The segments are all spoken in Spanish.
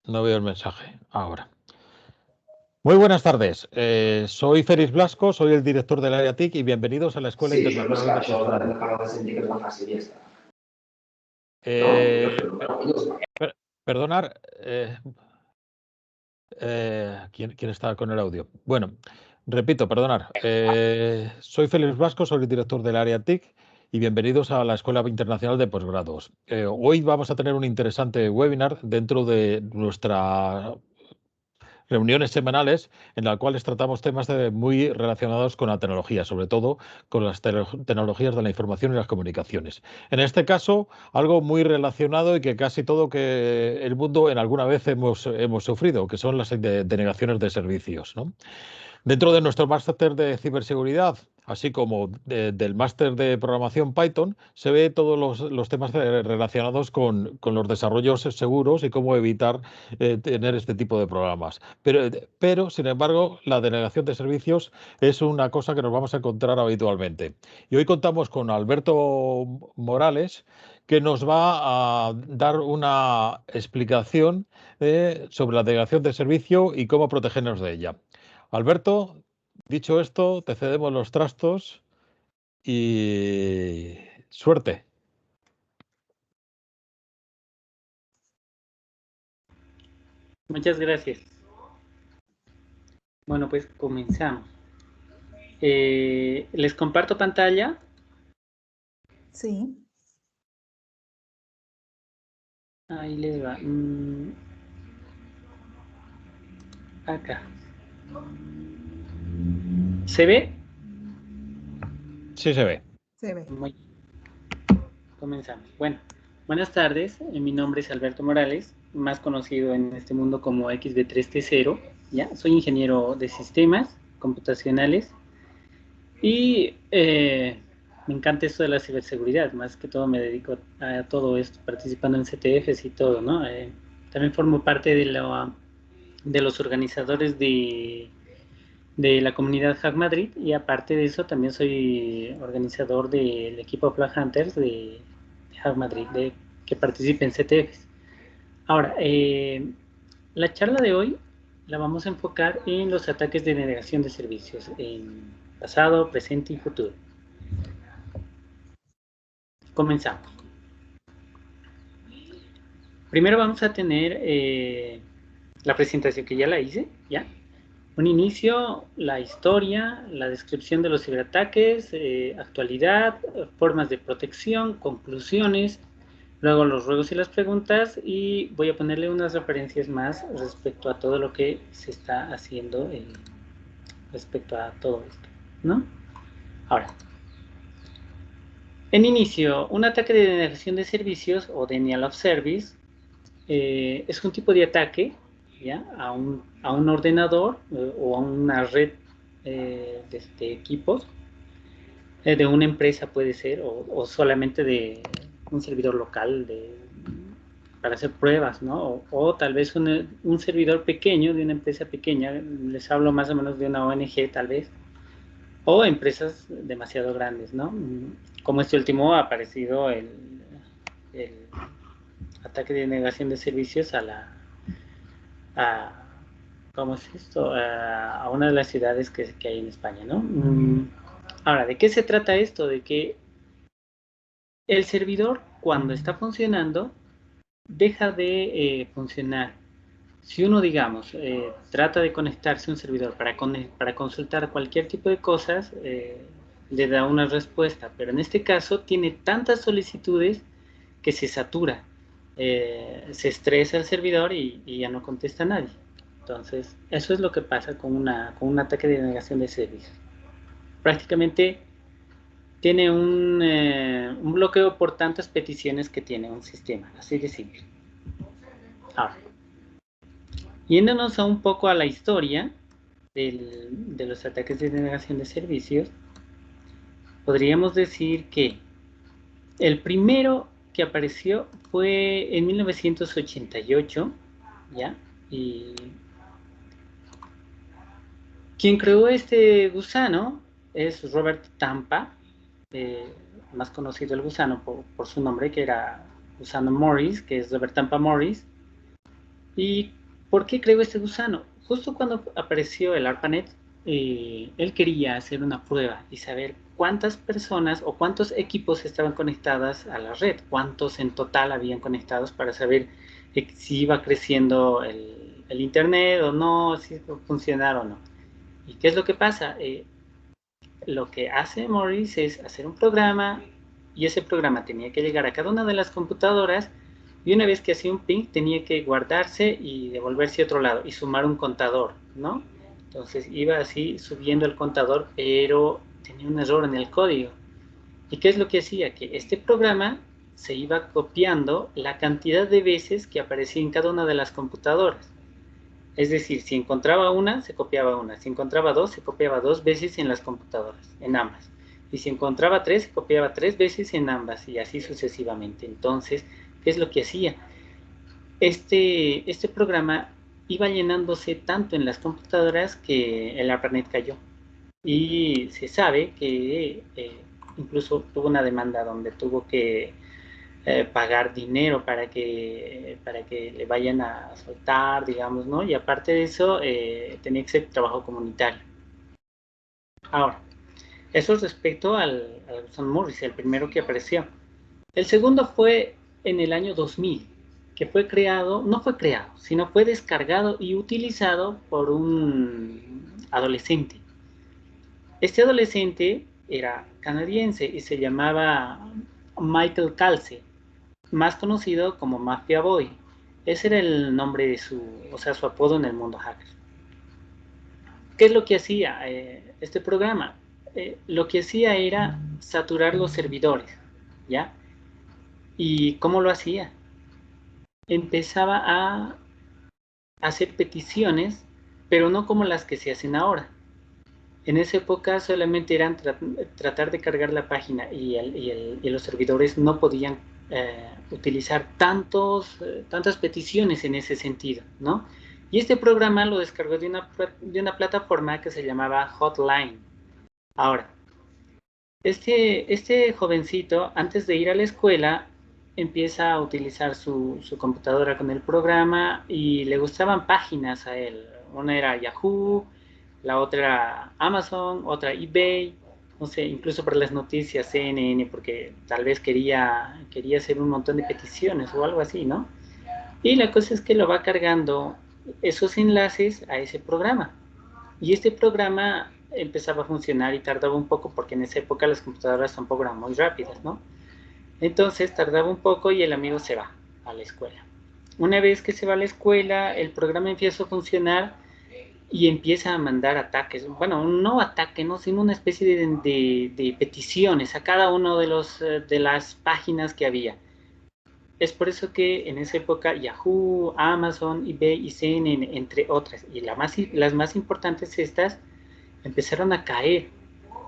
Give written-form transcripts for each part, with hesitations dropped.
No veo el mensaje ahora. Muy buenas tardes. Soy Félix Blasco, soy el director del área TIC y bienvenidos a la Escuela Sí, però no és Internacional que de això Postgrado. depèn de cada docente que és la fàcil i ja està. Eh, No? Però Perdonar, ¿quién está con el audio? Bueno, repito, perdonar. Soy Félix Blasco, soy el director del área TIC y bienvenidos a la Escuela Internacional de Posgrados. Hoy vamos a tener un interesante webinar dentro de nuestra reuniones semanales en las cuales tratamos temas muy relacionados con la tecnología, sobre todo con las tecnologías de la información y las comunicaciones. En este caso, algo muy relacionado y que casi todo que el mundo en alguna vez hemos sufrido, que son las denegaciones de servicios, ¿no? Dentro de nuestro máster de ciberseguridad, así como del máster de programación Python, se ve todos los temas relacionados con los desarrollos seguros y cómo evitar tener este tipo de programas. Pero, sin embargo, la denegación de servicios es una cosa que nos vamos a encontrar habitualmente. Y hoy contamos con Alberto Morales, que nos va a dar una explicación sobre la denegación de servicio y cómo protegernos de ella. Alberto, dicho esto, te cedemos los trastos y suerte. Muchas gracias. Bueno, pues comenzamos. ¿Les comparto pantalla? Sí. Ahí les va. Acá. ¿Se ve? Sí se ve. Se ve. Muy bien. Comenzamos. Bueno, buenas tardes. Mi nombre es Alberto Morales, más conocido en este mundo como XB3T0. ¿Ya? Soy ingeniero de sistemas computacionales y me encanta esto de la ciberseguridad. Más que todo me dedico a todo esto, participando en CTFs y todo, ¿no? También formo parte de los organizadores de la comunidad Hack Madrid, y aparte de eso también soy organizador del equipo Flag Hunters de Hack Madrid, que participa en CTFs. Ahora, la charla de hoy la vamos a enfocar en los ataques de denegación de servicios en pasado, presente y futuro. Comenzamos. Primero vamos a tener la presentación que ya la hice, ¿ya? Un inicio, la historia, la descripción de los ciberataques, actualidad, formas de protección, conclusiones, luego los ruegos y las preguntas, y voy a ponerle unas referencias más respecto a todo lo que se está haciendo respecto a todo esto, ¿no? Ahora, en inicio, un ataque de denegación de servicios o denial of service es un tipo de ataque, ¿ya? a un ordenador o a una red de equipos de una empresa, puede ser, o solamente de un servidor local para hacer pruebas, ¿no? O tal vez un servidor pequeño de una empresa pequeña. Les hablo más o menos de una ONG tal vez, o empresas demasiado grandes, ¿no? Como este último ha aparecido el ataque de negación de servicios ¿cómo es esto? A una de las ciudades que hay en España, ¿no? Ahora, ¿de qué se trata esto? De que el servidor, cuando está funcionando, deja de funcionar. Si uno, digamos, trata de conectarse a un servidor para consultar cualquier tipo de cosas, le da una respuesta, pero en este caso tiene tantas solicitudes que se satura, se estresa el servidor y ya no contesta a nadie. Entonces, eso es lo que pasa con un ataque de denegación de servicios. Prácticamente tiene un bloqueo por tantas peticiones que tiene un sistema, así de simple. Ahora, yéndonos un poco a la historia de los ataques de denegación de servicios, podríamos decir que el primero que apareció fue en 1988, ¿ya? Y quien creó este gusano es Robert Tampa, más conocido el gusano por su nombre, que era Gusano Morris, que es Robert Tampa Morris. ¿Y por qué creó este gusano? Justo cuando apareció el ARPANET, él quería hacer una prueba y saber cuántas personas o cuántos equipos estaban conectadas a la red, cuántos en total habían conectados para saber si iba creciendo el internet o no, si iba a funcionar o no. ¿Y qué es lo que pasa? Lo que hace Morris es hacer un programa y ese programa tenía que llegar a cada una de las computadoras y una vez que hacía un ping tenía que guardarse y devolverse a otro lado y sumar un contador, ¿no? Entonces iba así subiendo el contador, pero tenía un error en el código. ¿Y qué es lo que hacía? Que este programa se iba copiando la cantidad de veces que aparecía en cada una de las computadoras. Es decir, si encontraba una, se copiaba una. Si encontraba dos, se copiaba dos veces en las computadoras, en ambas. Y si encontraba tres, se copiaba tres veces en ambas, y así sucesivamente. Entonces, ¿qué es lo que hacía? Este programa iba llenándose tanto en las computadoras que el ARPANET cayó. Y se sabe que incluso tuvo una demanda donde tuvo que pagar dinero para que le vayan a soltar, digamos, ¿no? Y aparte de eso, tenía que ser trabajo comunitario. Ahora, eso respecto al Sam Morris, el primero que apareció. El segundo fue en el año 2000, que fue creado, no fue creado, sino fue descargado y utilizado por un adolescente. Este adolescente era canadiense y se llamaba Michael Calce, más conocido como Mafia Boy. Ese era el nombre de su apodo en el mundo hacker. ¿Qué es lo que hacía este programa? Lo que hacía era saturar los servidores, ¿ya? ¿Y cómo lo hacía? Empezaba a hacer peticiones, pero no como las que se hacen ahora. En esa época solamente eran tratar de cargar la página y los servidores no podían utilizar tantas peticiones en ese sentido, ¿no? Y este programa lo descargó de una plataforma que se llamaba Hotline. Ahora, este jovencito, antes de ir a la escuela, empieza a utilizar su computadora con el programa y le gustaban páginas a él. Una era Yahoo, la otra era Amazon, otra eBay, no sé, incluso para las noticias CNN, porque tal vez quería hacer un montón de peticiones o algo así, ¿no? Y la cosa es que lo va cargando esos enlaces a ese programa. Y este programa empezaba a funcionar y tardaba un poco porque en esa época las computadoras tampoco eran muy rápidas, ¿no? Entonces tardaba un poco y el amigo se va a la escuela. Una vez que se va a la escuela, el programa empieza a funcionar y empieza a mandar ataques. Bueno, no ataque, ¿no? Sino una especie de peticiones a cada uno de las páginas que había. Es por eso que en esa época Yahoo, Amazon, eBay y CNN, entre otras, y las más importantes estas, empezaron a caer.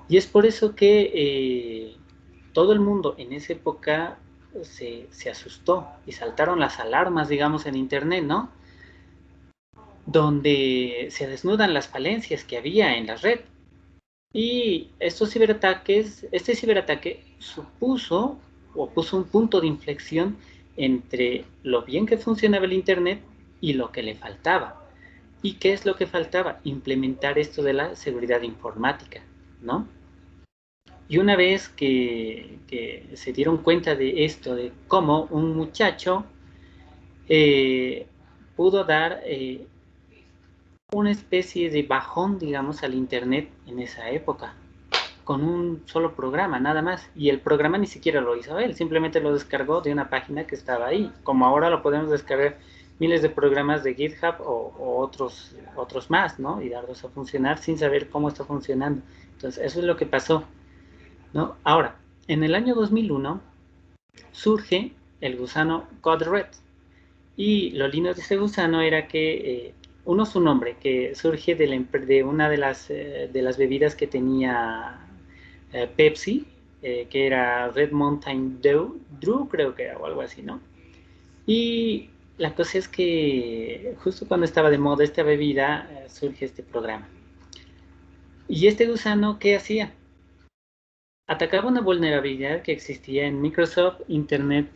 Y es por eso que todo el mundo en esa época se asustó y saltaron las alarmas, digamos, en Internet, ¿no? Donde se desnudan las falencias que había en la red. Y este ciberataque supuso o puso un punto de inflexión entre lo bien que funcionaba el Internet y lo que le faltaba. ¿Y qué es lo que faltaba? Implementar esto de la seguridad informática, ¿no? Y una vez que se dieron cuenta de esto, de cómo un muchacho eh, pudo dar una especie de bajón, digamos, al Internet en esa época, con un solo programa, nada más. Y el programa ni siquiera lo hizo él, simplemente lo descargó de una página que estaba ahí. Como ahora lo podemos descargar miles de programas de GitHub o otros más, ¿no? Y darlos a funcionar sin saber cómo está funcionando. Entonces, eso es lo que pasó, ¿no? Ahora, en el año 2001 surge el gusano Code-Red. Y lo lindo de ese gusano era que, uno, su nombre, que surge de una de las bebidas que tenía Pepsi, que era Red Mountain Dew, creo que era, o algo así, ¿no? Y la cosa es que justo cuando estaba de moda esta bebida, surge este programa. ¿Y este gusano qué hacía? Atacaba una vulnerabilidad que existía en Microsoft Internet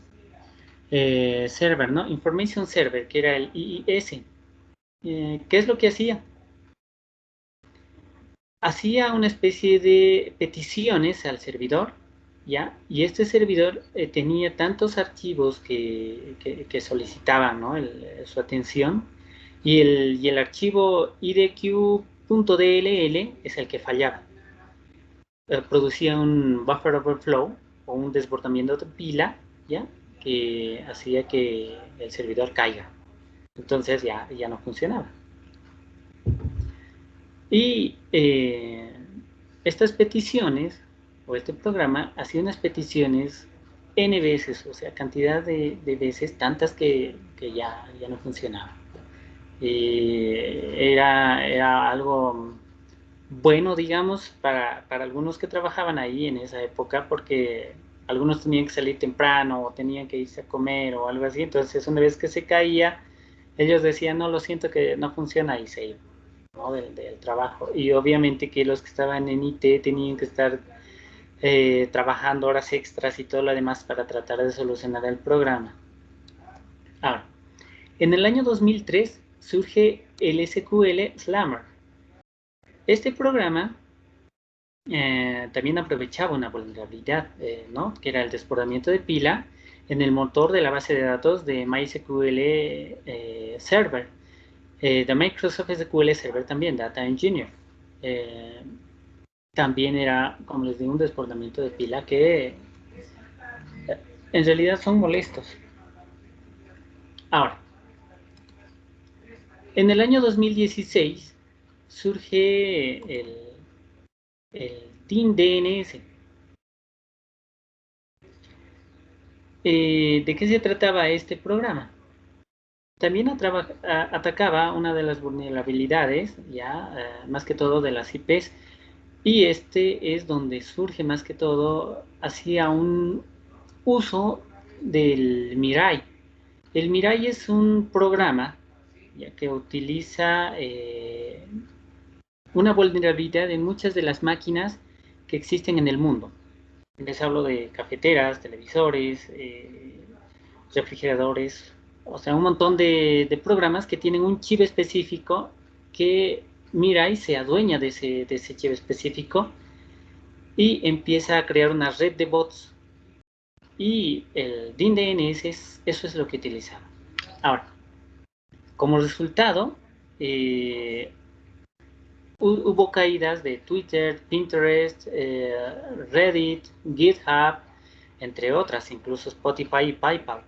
server, ¿no? Information Server, que era el IIS. ¿Qué es lo que hacía? Hacía una especie de peticiones al servidor, ¿ya? Y este servidor tenía tantos archivos que solicitaban, ¿no? Su atención, y el archivo idq.dll es el que fallaba. Producía un buffer overflow o un desbordamiento de pila, ¿ya? Que hacía que el servidor caiga. Entonces ya no funcionaba. Y estas peticiones, o este programa, hacía unas peticiones N veces, o sea, cantidad de veces, tantas que ya no funcionaba. Era algo bueno, digamos, para algunos que trabajaban ahí en esa época, porque algunos tenían que salir temprano, o tenían que irse a comer, o algo así. Entonces, una vez que se caía, ellos decían, no, lo siento que no funciona, y se iban, ¿no? del trabajo. Y obviamente que los que estaban en IT tenían que estar trabajando horas extras y todo lo demás para tratar de solucionar el programa. Ahora, en el año 2003 surge el SQL Slammer. Este programa también aprovechaba una vulnerabilidad, ¿no? Que era el desbordamiento de pila en el motor de la base de datos de MySQL Server, de Microsoft SQL Server también, Data Engineer. También era, como les digo, un desbordamiento de pila que en realidad son molestos. Ahora, en el año 2016 surge el Team DNS. ¿De qué se trataba este programa? También atacaba una de las vulnerabilidades, ya más que todo de las IPs, y este es donde surge más que todo, hacía un uso del Mirai. El Mirai es un programa ya que utiliza una vulnerabilidad en muchas de las máquinas que existen en el mundo. Les hablo de cafeteras, televisores, refrigeradores, o sea, un montón de programas que tienen un chip específico que Mirai se adueña de ese chip específico y empieza a crear una red de bots. Y el DIN DNS eso es lo que utilizaba. Ahora, como resultado, hubo caídas de Twitter, Pinterest, Reddit, GitHub, entre otras, incluso Spotify y PayPal.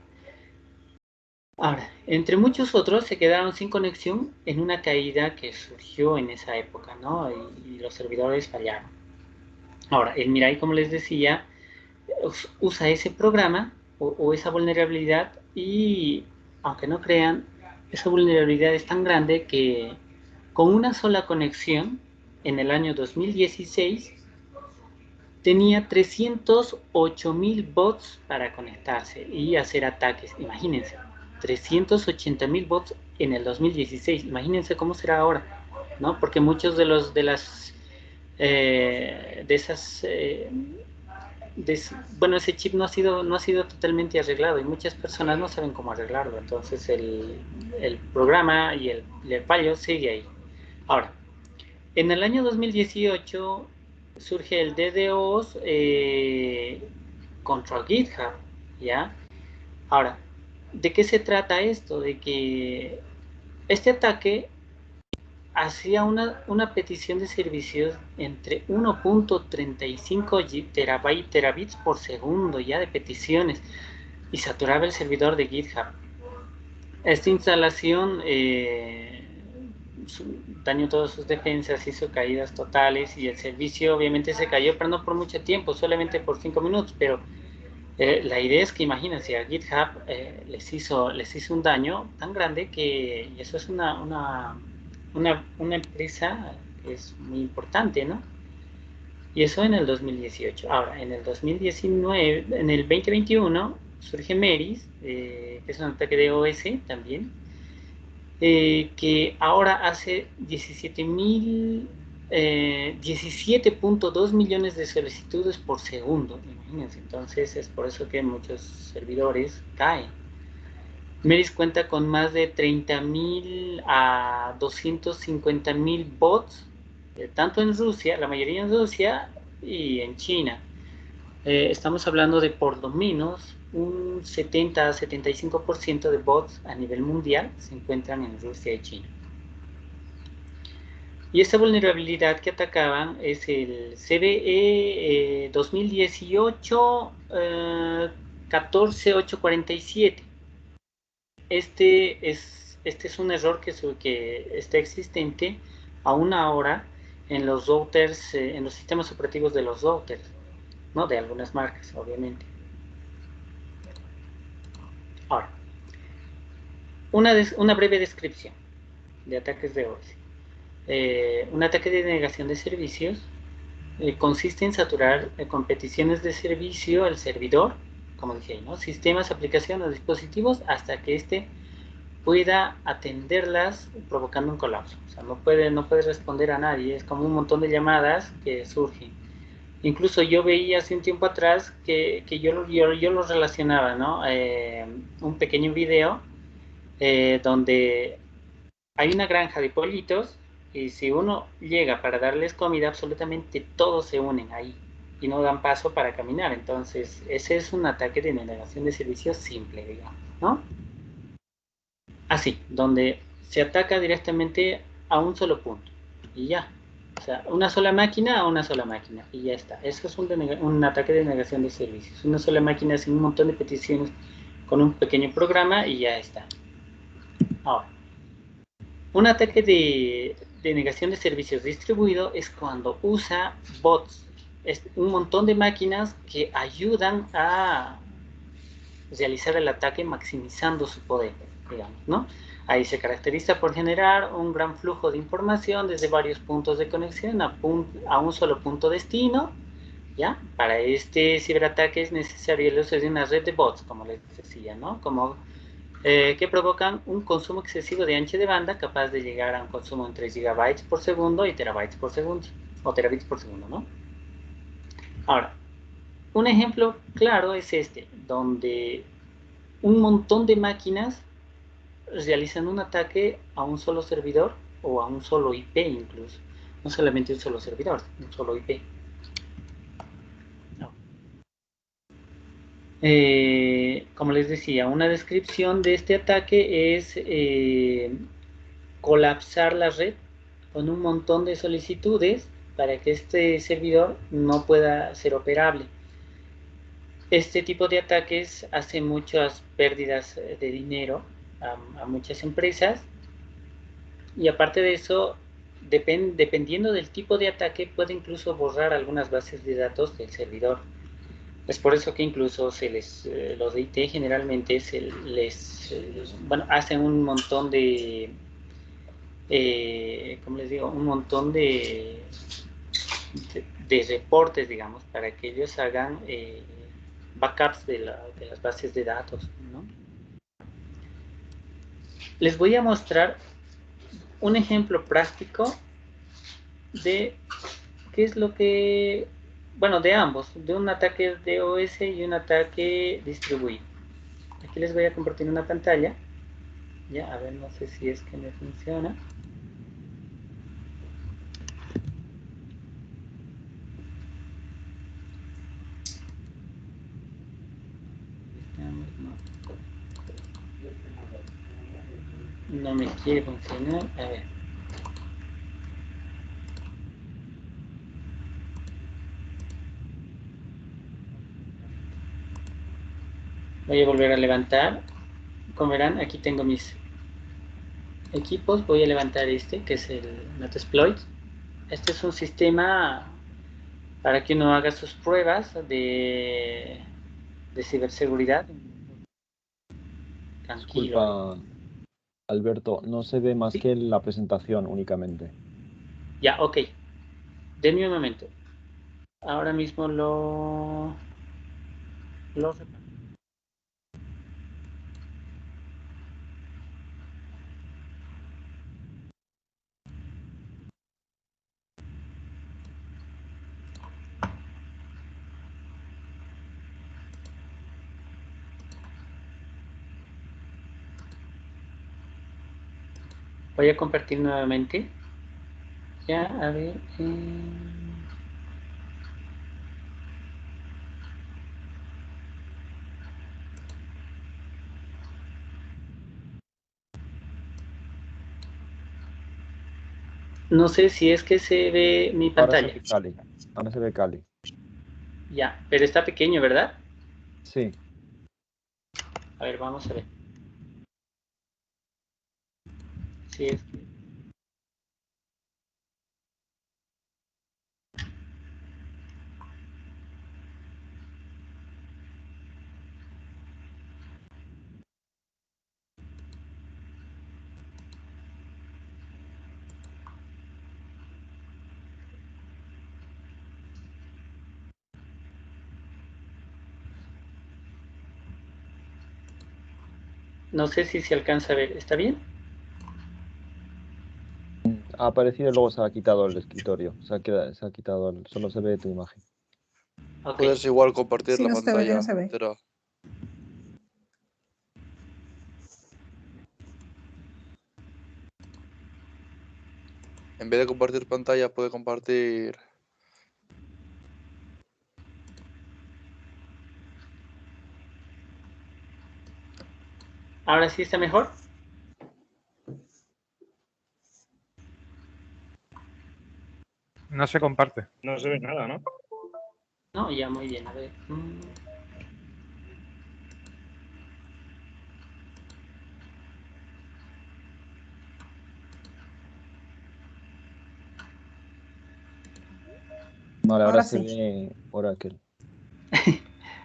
Ahora, entre muchos otros se quedaron sin conexión en una caída que surgió en esa época, ¿no? Y los servidores fallaron. Ahora, el Mirai, como les decía, usa ese programa o esa vulnerabilidad y, aunque no crean, esa vulnerabilidad es tan grande que con una sola conexión, en el año 2016, tenía 308.000 bots para conectarse y hacer ataques. Imagínense, 380.000 bots en el 2016. Imagínense cómo será ahora, ¿no? Porque muchos de esas bueno, ese chip no ha sido totalmente arreglado y muchas personas no saben cómo arreglarlo. Entonces el programa y el fallo sigue ahí. Ahora, en el año 2018 surge el DDoS contra GitHub, ¿ya? Ahora, ¿de qué se trata esto? De que este ataque hacía una petición de servicios entre 1.35 terabits por segundo ya de peticiones y saturaba el servidor de GitHub. Esta instalación dañó todas sus defensas, hizo caídas totales y el servicio obviamente se cayó, pero no por mucho tiempo, solamente por 5 minutos, pero la idea es que imagínense, a GitHub les hizo un daño tan grande que eso es una empresa que es muy importante, ¿no? Y eso en el 2018. Ahora, en el 2019, en el 2021, surge Meris, que es un ataque de OS también, que ahora hace 17.2 millones de solicitudes por segundo, imagínense. Entonces es por eso que muchos servidores caen. Meris cuenta con más de 30.000 a 250.000 bots, tanto en Rusia, la mayoría en Rusia y en China. Estamos hablando de por lo menos un 70 a 75% de bots a nivel mundial se encuentran en Rusia y China. Y esta vulnerabilidad que atacaban es el CVE 2018 14847. Este es un error que está existente aún ahora en los routers, en los sistemas operativos de los routers, ¿no? De algunas marcas, obviamente. Ahora, una breve descripción de ataques de OS. Un ataque de negación de servicios consiste en saturar con peticiones de servicio el servidor, como dije ahí, ¿no? Sistemas, aplicaciones o dispositivos hasta que éste pueda atenderlas provocando un colapso. O sea, no puede responder a nadie. Es como un montón de llamadas que surgen. Incluso yo veía hace un tiempo atrás que yo lo relacionaba, ¿no? Un pequeño video donde hay una granja de pollitos y si uno llega para darles comida, absolutamente todos se unen ahí y no dan paso para caminar. Entonces, ese es un ataque de denegación de servicios simple, digamos, ¿no? Así, donde se ataca directamente a un solo punto y ya. O sea, una sola máquina a una sola máquina y ya está. Eso es un ataque de negación de servicios. Una sola máquina sin un montón de peticiones con un pequeño programa y ya está. Ahora, un ataque de negación de servicios distribuido es cuando usa bots, es un montón de máquinas que ayudan a realizar el ataque maximizando su poder, digamos, ¿no? Ahí se caracteriza por generar un gran flujo de información desde varios puntos de conexión a un solo punto destino, ¿ya? Para este ciberataque es necesario el uso de una red de bots, como les decía, ¿no? Que provocan un consumo excesivo de ancho de banda capaz de llegar a un consumo entre gigabytes por segundo y terabytes por segundo, o terabits por segundo, ¿no? Ahora, un ejemplo claro es este, donde un montón de máquinas realizan un ataque a un solo servidor o a un solo IP incluso. No solamente un solo servidor, un solo IP. No. Como les decía, una descripción de este ataque es colapsar la red con un montón de solicitudes para que este servidor no pueda ser operable. Este tipo de ataques hace muchas pérdidas de dinero a muchas empresas y aparte de eso, dependiendo del tipo de ataque, puede incluso borrar algunas bases de datos del servidor. Es por eso que incluso los de IT generalmente bueno, hacen un montón ¿cómo les digo? Un montón de reportes, digamos, para que ellos hagan backups de las bases de datos, ¿no? Les voy a mostrar un ejemplo práctico de qué es lo que, bueno, de ambos, de un ataque de OS y un ataque distribuido. Aquí les voy a compartir una pantalla, ya, a ver, no sé si es que me funciona. No me quiere funcionar, a ver. Voy a volver a levantar. Como verán, aquí tengo mis equipos. Voy a levantar este, que es el Metasploit. Este es un sistema para que uno haga sus pruebas de ciberseguridad. Tranquilo. Disculpa, Alberto, no se ve más ¿Sí? que la presentación únicamente. Ya, ok. Denme un momento. Ahora mismo lo reparo. Voy a compartir nuevamente. Ya, a ver. No sé si es que se ve mi Ahora se pantalla. ve Cali. Ahora se ve Cali. Ya, pero está pequeño, ¿verdad? Sí. A ver, vamos a ver. Si es que... No sé si se alcanza a ver. ¿Está bien? Ha aparecido y luego se ha quitado el escritorio. Se ha quitado, solo se ve tu imagen. Ok. Puedes igual compartir Sí, la no se ve, pantalla no se ve. entera. En vez de compartir pantalla, puede compartir. ¿Ahora sí está mejor? No se comparte. No se ve nada, ¿no? No, ya, muy bien. A ver. Vale, ahora Ahora se sí. ve Oracle.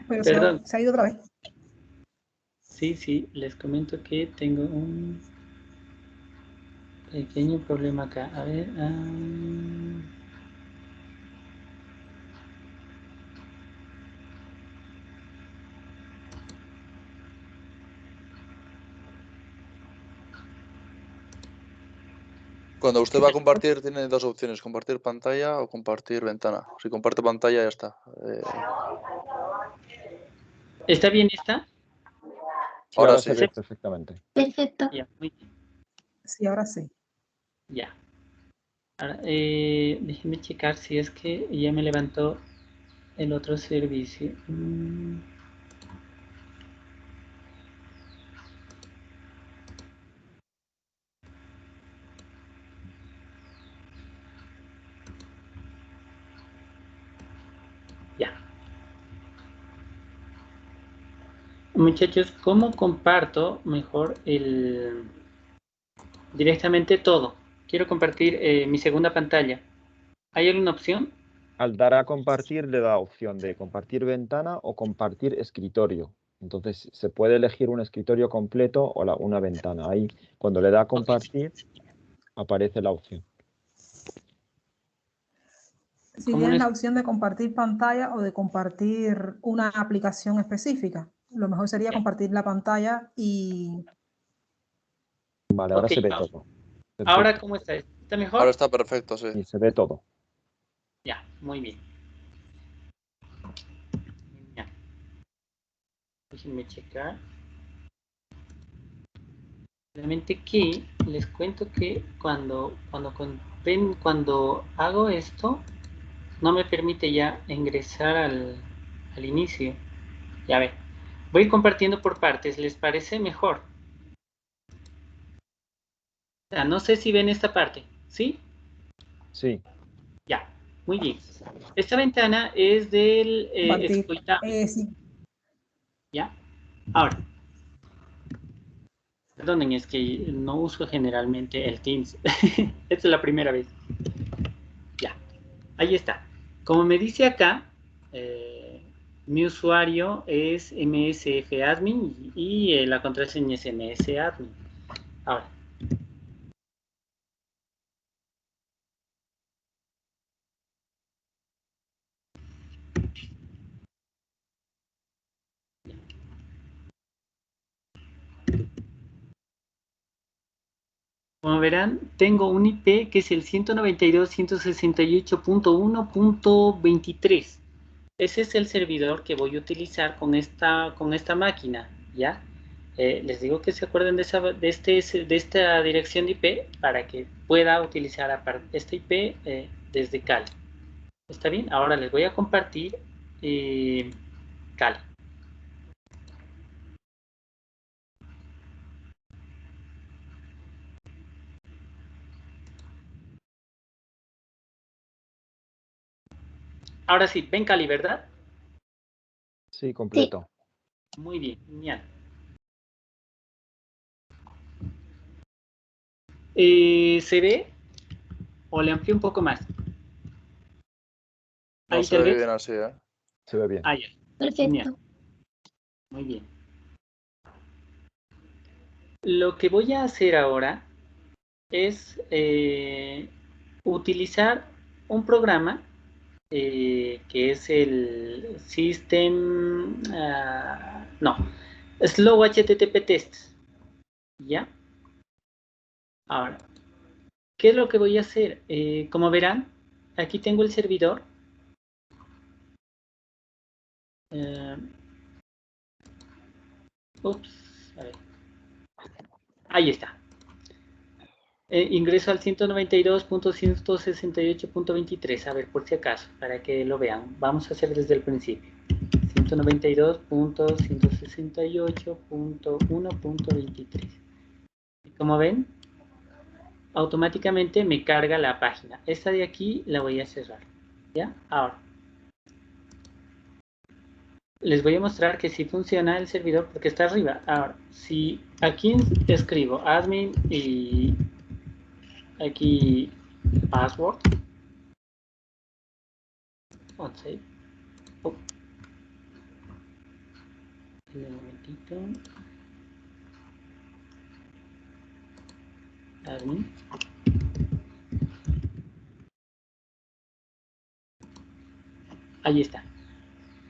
Pero Perdón. se ha ido otra vez. Sí, les comento que tengo un pequeño problema acá. A ver. Cuando usted va a compartir, tiene dos opciones: compartir pantalla o compartir ventana. Si comparte pantalla, ya está. ¿Está bien esta? Sí, Ahora ahora sí. se ve perfectamente. Perfecto. Ya, muy bien. Sí, ahora sí. Ya. Ahora, déjenme checar si es que ya me levantó el otro servicio. Ya. Muchachos, ¿cómo comparto mejor directamente todo? Quiero compartir mi segunda pantalla. ¿Hay alguna opción? Al dar a compartir le da opción de compartir ventana o compartir escritorio. Entonces se puede elegir un escritorio completo o una ventana. Ahí cuando le da a compartir aparece la opción. Si ¿Cómo tienes les- la opción de compartir pantalla o de compartir una aplicación específica, lo mejor sería compartir la pantalla y Vale, ahora Ok, se ve todo. ahora Perfecto. ¿cómo está? ¿Está Ahora mejor? está perfecto, sí. Y se ve todo. Ya, muy bien. Ya. Déjenme checar. Realmente que les cuento que cuando hago esto, no me permite ya ingresar al inicio. Ya ver, voy compartiendo por partes, ¿les parece mejor? O sea, no sé si ven esta parte, ¿sí? Sí. Ya, muy bien. Esta ventana es del compartir. exploitable, Sí, ¿ya? Ahora, perdonen, es que no uso generalmente el Teams. Esta es la primera vez. Ya, ahí está. Como me dice acá, mi usuario es msfadmin y la contraseña es msadmin. Ahora, como verán, tengo un IP que es el 192.168.1.23. Ese es el servidor que voy a utilizar con esta máquina, ¿ya? Les digo que se acuerden de esta dirección de IP para que pueda utilizar esta IP desde Cali. ¿Está bien? Ahora les voy a compartir Cali. Ahora sí, ven Cali, ¿verdad? Sí, completo. Muy bien, genial. ¿Se ve? ¿O le amplío un poco más? No, Ahí se tal ve vez. bien así, ¿eh? Se ve bien. Ah, ya. Genial. Muy bien. Lo que voy a hacer ahora es utilizar un programa que es el System, no, Slow HTTP Test, ¿ya? Ahora, ¿qué es lo que voy a hacer? Como verán, aquí tengo el servidor. Ups, a ver. Ahí está. Ingreso al 192.168.23, a ver, por si acaso, para que lo vean. Vamos a hacer desde el principio. 192.168.1.23. Y como ven, automáticamente me carga la página. Esta de aquí la voy a cerrar. ¿Ya? Ahora. Les voy a mostrar que sí funciona el servidor porque está arriba. Ahora, si aquí escribo admin y aquí password. Let's say. Oh. Un momentito. Admin. Ahí está.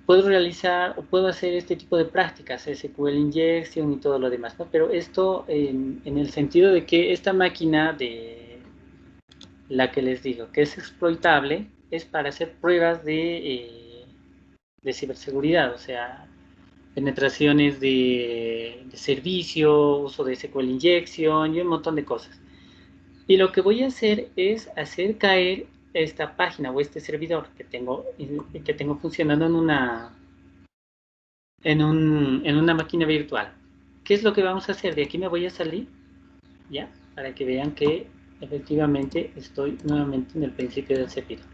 Puedo realizar o puedo hacer este tipo de prácticas, SQL injection y todo lo demás, ¿no? Pero esto en el sentido de que esta máquina de la que les digo que es exploitable es para hacer pruebas de ciberseguridad, o sea, penetraciones de servicio, uso de SQL injection y un montón de cosas. Y lo que voy a hacer es hacer caer esta página o este servidor que tengo funcionando en una máquina virtual. ¿Qué es lo que vamos a hacer? De aquí me voy a salir, ¿ya? Para que vean que efectivamente estoy nuevamente en el principio del servidor.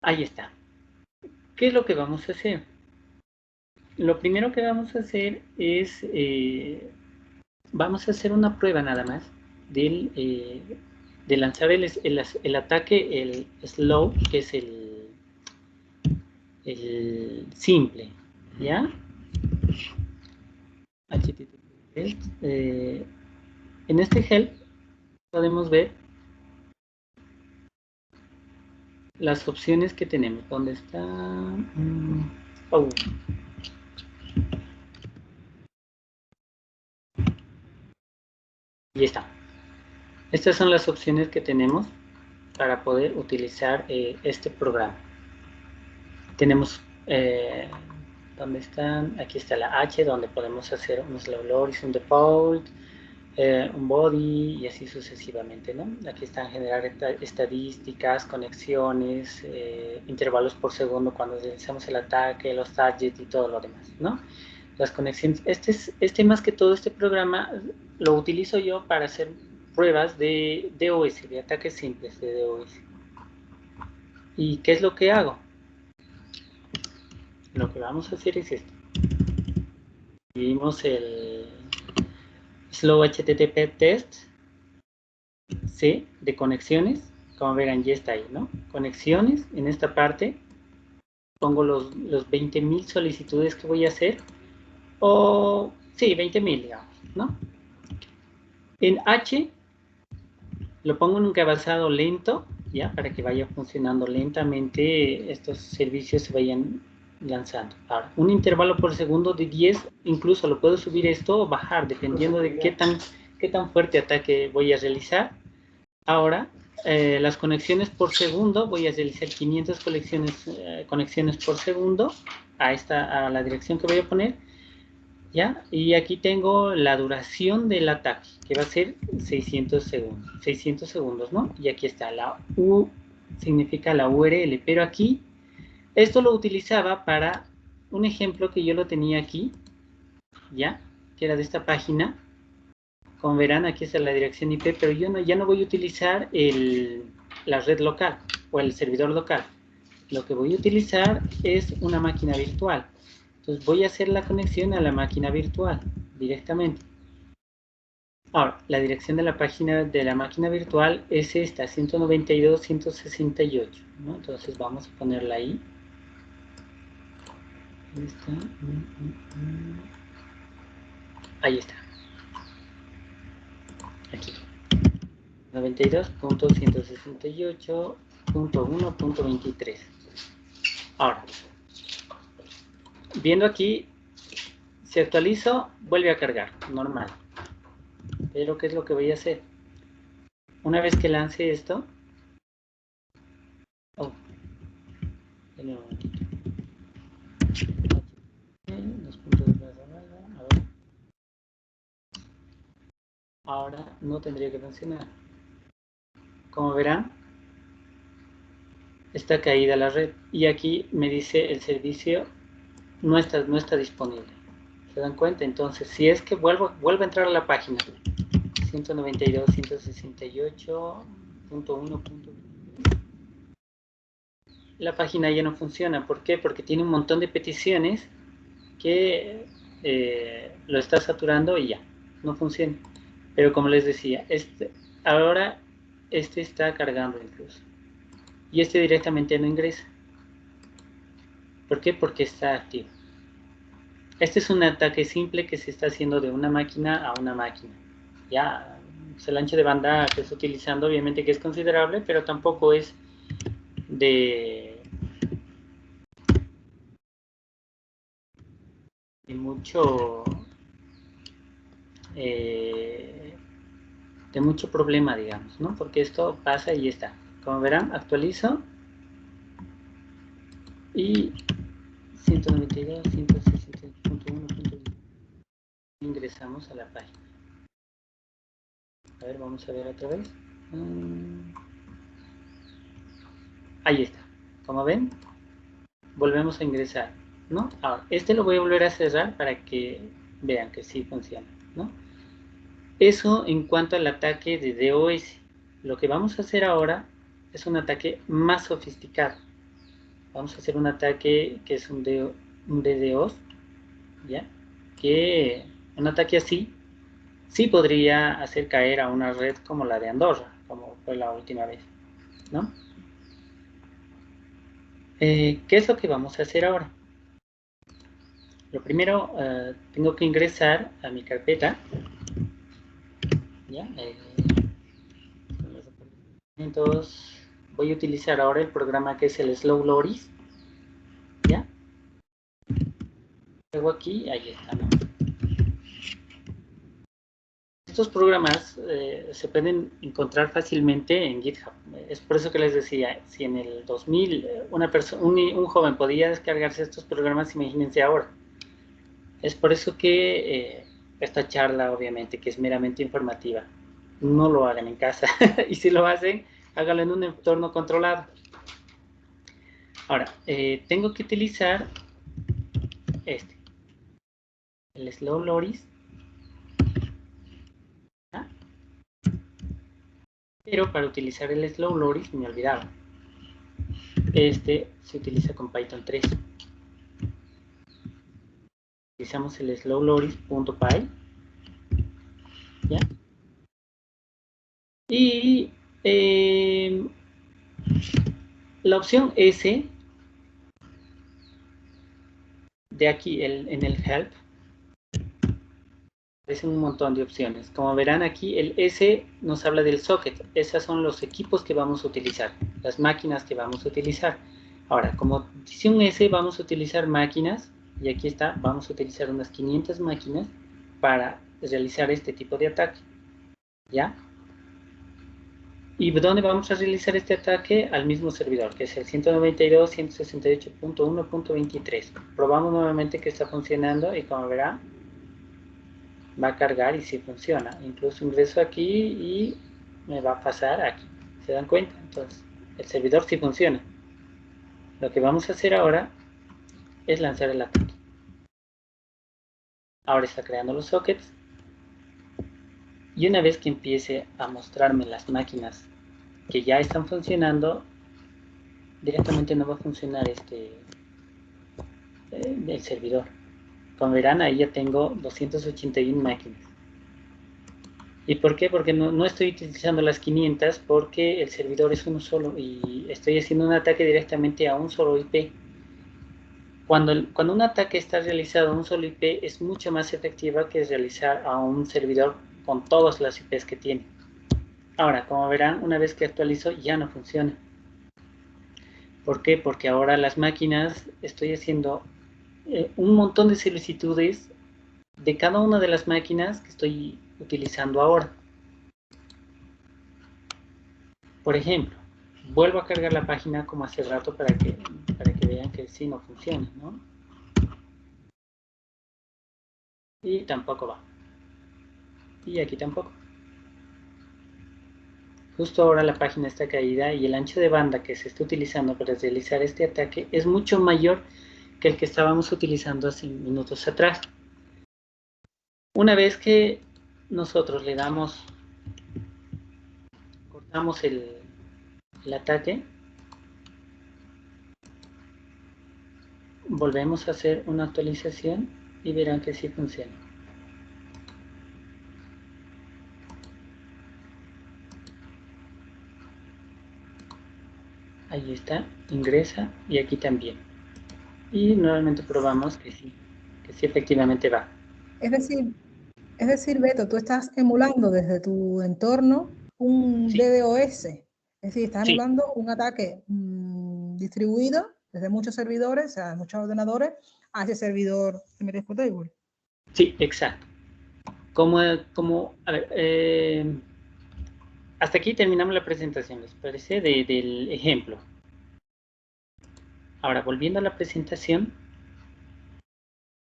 Ahí está. ¿Qué es lo que vamos a hacer? Lo primero que vamos a hacer es, vamos a hacer una prueba nada más de lanzar el ataque, el slow, que es el simple, ¿ya? HTTP. En este help podemos ver las opciones que tenemos. ¿Dónde está? Oh. Y está. Estas son las opciones que tenemos para poder utilizar este programa. Tenemos, ¿dónde están? Aquí está la H, donde podemos hacer un slow load, un default, un body y así sucesivamente, ¿no? Aquí están generar estadísticas, conexiones, intervalos por segundo cuando realizamos el ataque, los targets y todo lo demás, ¿no? Las conexiones. Este más que todo, este programa lo utilizo yo para hacer pruebas de DOS, de ataques simples de DOS. ¿Y qué es lo que hago? Lo que vamos a hacer es esto. Vimos el Slow HTTP Test, C, de conexiones. Como verán, ya está ahí, ¿no? Conexiones, en esta parte, pongo los 20.000 solicitudes que voy a hacer. O, sí, 20.000, digamos, ¿no? En H, lo pongo en un encabezado lento, ¿ya? Para que vaya funcionando lentamente, estos servicios se vayan lanzando. Ahora, un intervalo por segundo de 10, incluso lo puedo subir esto o bajar, dependiendo de qué tan fuerte ataque voy a realizar. Ahora, las conexiones por segundo, voy a realizar 500 conexiones por segundo a la dirección que voy a poner. ¿Ya? Y aquí tengo la duración del ataque, que va a ser 600 segundos, ¿no? Y aquí está la U, significa la URL, pero aquí, esto lo utilizaba para un ejemplo que yo lo tenía aquí, ¿ya? Que era de esta página. Como verán, aquí está la dirección IP, pero yo ya no voy a utilizar la red local o el servidor local. Lo que voy a utilizar es una máquina virtual. Entonces voy a hacer la conexión a la máquina virtual directamente. Ahora, la dirección de la página de la máquina virtual es esta, 192.168, ¿no? Entonces vamos a ponerla ahí. Ahí está. Ahí está. Aquí. 92.168.1.23. Ahora, viendo aquí, si actualizo, vuelve a cargar, normal. Pero ¿qué es lo que voy a hacer? Una vez que lance esto, ahora no tendría que funcionar. Como verán, está caída la red y aquí me dice el servicio no está disponible. ¿Se dan cuenta? Entonces, si es que vuelvo a entrar a la página 192.168.1. La página ya no funciona. ¿Por qué? Porque tiene un montón de peticiones que lo está saturando y ya, no funciona. Pero como les decía, ahora está cargando incluso. Y directamente no ingresa. ¿Por qué? Porque está activo. Este es un ataque simple que se está haciendo de una máquina a una máquina. Ya, el ancho de banda que está utilizando obviamente que es considerable, pero tampoco es de mucho problema, digamos, ¿no? Porque esto pasa y está. Como verán, actualizo y 192.168.1. Ingresamos a la página. A ver, vamos a ver otra vez. Ahí está. Como ven, volvemos a ingresar, ¿no? Ahora, lo voy a volver a cerrar para que vean que sí funciona, ¿no? Eso en cuanto al ataque de DOS. Lo que vamos a hacer ahora es un ataque más sofisticado. Vamos a hacer un ataque que es un DDoS, ¿ya? Que un ataque así sí podría hacer caer a una red como la de Andorra, como fue la última vez, ¿no? ¿Qué es lo que vamos a hacer ahora? Lo primero, tengo que ingresar a mi carpeta, ¿ya? Entonces, voy a utilizar ahora el programa que es el Slow Loris, ¿ya? Luego aquí, ahí está, ¿no? Estos programas se pueden encontrar fácilmente en GitHub. Es por eso que les decía, si en el 2000 un joven podía descargarse estos programas, imagínense ahora. Es por eso que esta charla, obviamente, que es meramente informativa, no lo hagan en casa. Y si lo hacen, háganlo en un entorno controlado. Ahora, tengo que utilizar el Slow Loris. ¿Ah? Pero para utilizar el Slow Loris, me olvidaba. Se utiliza con Python 3. Utilizamos el slowloris.py, ¿ya? Y la opción S de aquí en el help aparecen un montón de opciones. Como verán aquí, el S nos habla del socket. Esos son los equipos que vamos a utilizar, las máquinas que vamos a utilizar. Ahora, como dice un S, vamos a utilizar máquinas, y aquí está, vamos a utilizar unas 500 máquinas para realizar este tipo de ataque, ¿ya? ¿Y dónde vamos a realizar este ataque? Al mismo servidor, que es el 192.168.1.23. Probamos nuevamente que está funcionando y como verán, Va a cargar y sí funciona. Incluso ingreso aquí y me va a pasar aquí. ¿Se dan cuenta? Entonces, el servidor sí funciona. Lo que vamos a hacer ahora es lanzar el ataque. Ahora está creando los sockets. Y una vez que empiece a mostrarme las máquinas que ya están funcionando, directamente no va a funcionar el servidor. Como verán, ahí ya tengo 281 máquinas. ¿Y por qué? Porque no estoy utilizando las 500 porque el servidor es uno solo y estoy haciendo un ataque directamente a un solo IP. Cuando un ataque está realizado a un solo IP es mucho más efectiva que realizar a un servidor con todas las IPs que tiene. Ahora, como verán, una vez que actualizo ya no funciona. ¿Por qué? Porque ahora las máquinas estoy haciendo un montón de solicitudes de cada una de las máquinas que estoy utilizando ahora. Por ejemplo, vuelvo a cargar la página como hace rato para que vean que sí no funciona, ¿no? Y tampoco va. Y aquí tampoco. Justo ahora la página está caída y el ancho de banda que se está utilizando para realizar este ataque es mucho mayor que el que estábamos utilizando hace minutos atrás. Una vez que nosotros le cortamos el ataque, volvemos a hacer una actualización y verán que sí funciona. Ahí está, ingresa y aquí también. Y nuevamente probamos que sí efectivamente va. Es decir, Beto, tú estás emulando desde tu entorno un DDoS. Es decir, estás emulando un ataque distribuido desde muchos servidores, o sea, muchos ordenadores, a ese servidor MD Exportable. Sí, exacto. A ver, hasta aquí terminamos la presentación, ¿les parece? Del ejemplo. Ahora, volviendo a la presentación.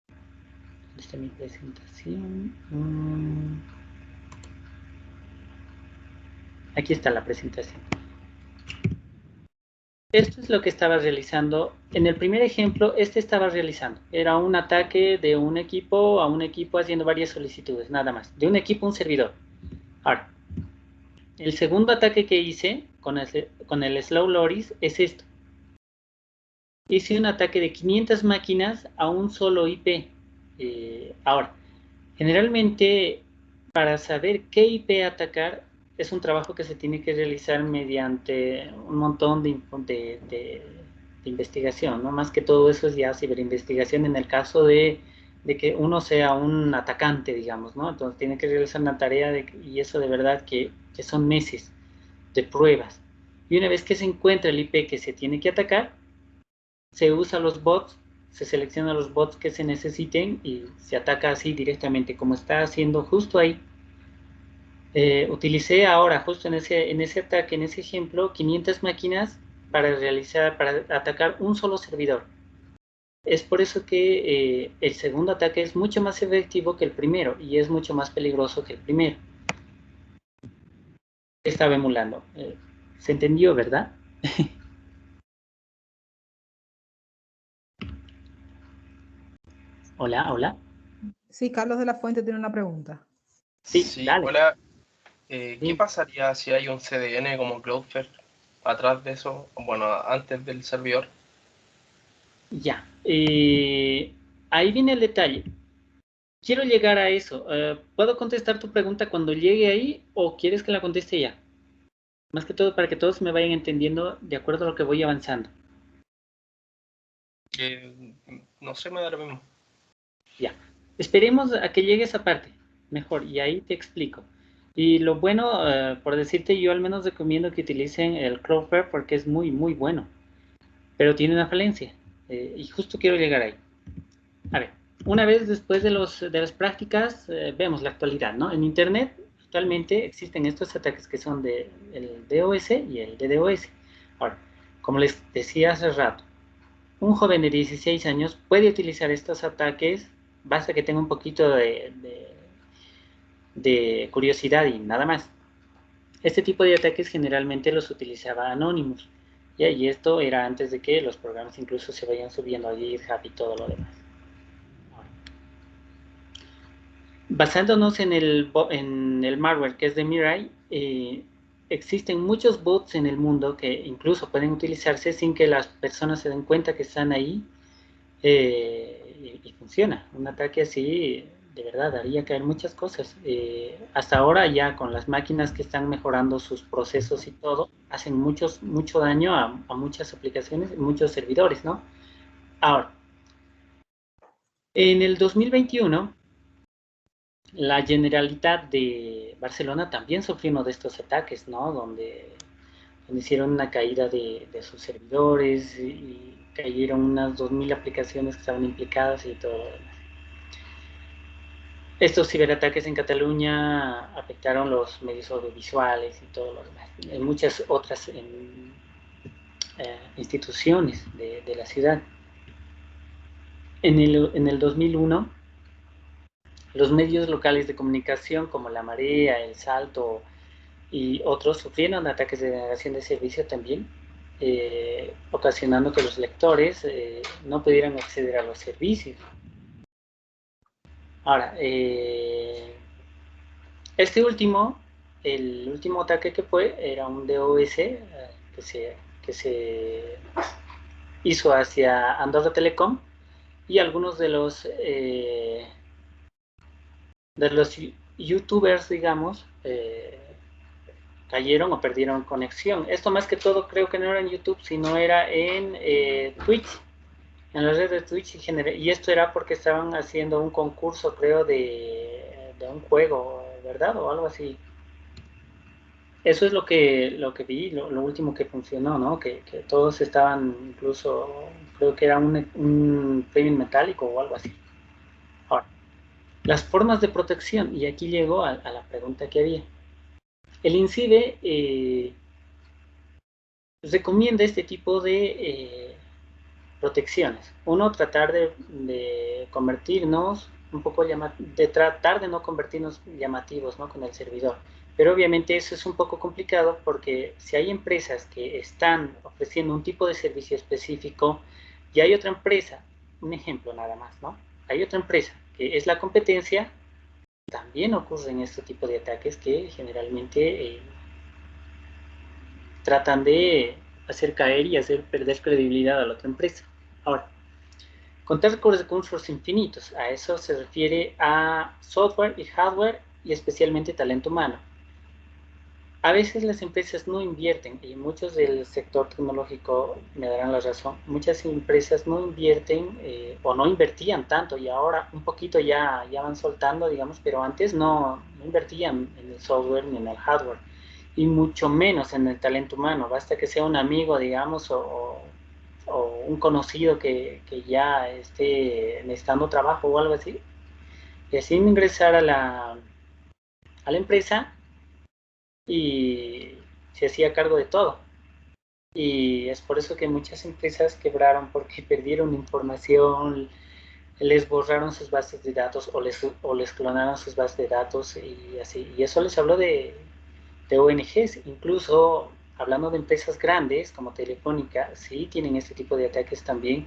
¿Dónde está mi presentación? Aquí está la presentación. Esto es lo que estaba realizando. En el primer ejemplo, estaba realizando. Era un ataque de un equipo a un equipo haciendo varias solicitudes, nada más. De un equipo a un servidor. Ahora, el segundo ataque que hice con el Slow Loris es esto. Hice un ataque de 500 máquinas a un solo IP. Ahora, generalmente, para saber qué IP atacar, es un trabajo que se tiene que realizar mediante un montón de investigación, ¿no? Más que todo eso es ya ciberinvestigación en el caso de que uno sea un atacante, digamos, ¿no? Entonces tiene que realizar una tarea y eso de verdad que son meses de pruebas. Y una vez que se encuentra el IP que se tiene que atacar, se usa los bots, se selecciona los bots que se necesiten y se ataca así directamente, como está haciendo justo ahí. Utilicé ahora, justo en ese ataque, en ese ejemplo, 500 máquinas para atacar un solo servidor. Es por eso que el segundo ataque es mucho más efectivo que el primero y es mucho más peligroso que el primero. Estaba emulando. ¿Se entendió, verdad? Hola, hola. Sí, Carlos de la Fuente tiene una pregunta. Sí, dale. Hola. ¿Qué pasaría si hay un CDN como Cloudflare atrás de eso? Bueno, antes del servidor. Ya. Ahí viene el detalle. Quiero llegar a eso. ¿Puedo contestar tu pregunta cuando llegue ahí o quieres que la conteste ya? Más que todo para que todos me vayan entendiendo de acuerdo a lo que voy avanzando. No sé, me da lo mismo. Ya. Esperemos a que llegue esa parte. Mejor, y ahí te explico. Y lo bueno, por decirte, yo al menos recomiendo que utilicen el Cloudflare porque es muy, muy bueno. Pero tiene una falencia. Y justo quiero llegar ahí. A ver, una vez después de las prácticas, vemos la actualidad, ¿no? En Internet actualmente existen estos ataques que son el DOS y el DDoS. Ahora, como les decía hace rato, un joven de 16 años puede utilizar estos ataques, basta que tenga un poquito de de curiosidad y nada más. Este tipo de ataques generalmente los utilizaba Anonymous, ¿ya? Y esto era antes de que los programas incluso se vayan subiendo a GitHub y todo lo demás. Basándonos en el malware que es de Mirai, existen muchos bots en el mundo que incluso pueden utilizarse sin que las personas se den cuenta que están ahí, y funciona. Un ataque así de verdad haría caer muchas cosas. Hasta ahora ya con las máquinas que están mejorando sus procesos y todo, hacen mucho daño a muchas aplicaciones, muchos servidores, ¿no? Ahora, en el 2021, la Generalitat de Barcelona también sufrió uno de estos ataques, ¿no? Donde hicieron una caída de sus servidores y cayeron unas 2000 aplicaciones que estaban implicadas y todo lo demás. Estos ciberataques en Cataluña afectaron los medios audiovisuales y todo lo demás. En muchas otras instituciones de la ciudad. En el 2001, los medios locales de comunicación como La Marea, El Salto y otros sufrieron ataques de denegación de servicio también, ocasionando que los lectores no pudieran acceder a los servicios. Ahora, el último ataque que fue era un DOS que se hizo hacia Andorra Telecom, y algunos de los youtubers, digamos, cayeron o perdieron conexión. Esto más que todo creo que no era en YouTube, sino era en Twitch, en la red de Twitch, y esto era porque estaban haciendo un concurso, creo, de un juego, ¿verdad? O algo así. Eso es lo que vi, lo último que funcionó, ¿no? Que todos estaban, incluso, creo que era un premium metálico o algo así. Ahora, las formas de protección, y aquí llego a la pregunta que había. El INCIBE recomienda este tipo de protecciones. Uno, tratar de convertirnos un poco de tratar de no convertirnos llamativos, ¿no? Con el servidor. Pero obviamente eso es un poco complicado porque si hay empresas que están ofreciendo un tipo de servicio específico y hay otra empresa, un ejemplo nada más, ¿no? Hay otra empresa que es la competencia, también ocurren este tipo de ataques que generalmente tratan de hacer caer y hacer perder credibilidad a la otra empresa. Ahora, contar con recursos infinitos, a eso se refiere a software y hardware y especialmente talento humano. A veces las empresas no invierten, y muchos del sector tecnológico me darán la razón, muchas empresas no invierten o no invertían tanto, y ahora un poquito ya van soltando, digamos, pero antes no invertían en el software ni en el hardware, y mucho menos en el talento humano. Basta que sea un amigo, digamos, o un conocido que ya esté necesitando trabajo o algo así, y así ingresar a la empresa y se hacía cargo de todo. Y es por eso que muchas empresas quebraron, porque perdieron información, les borraron sus bases de datos o les clonaron sus bases de datos y así. Y eso les hablo de ONGs, incluso hablando de empresas grandes como Telefónica, sí tienen este tipo de ataques también,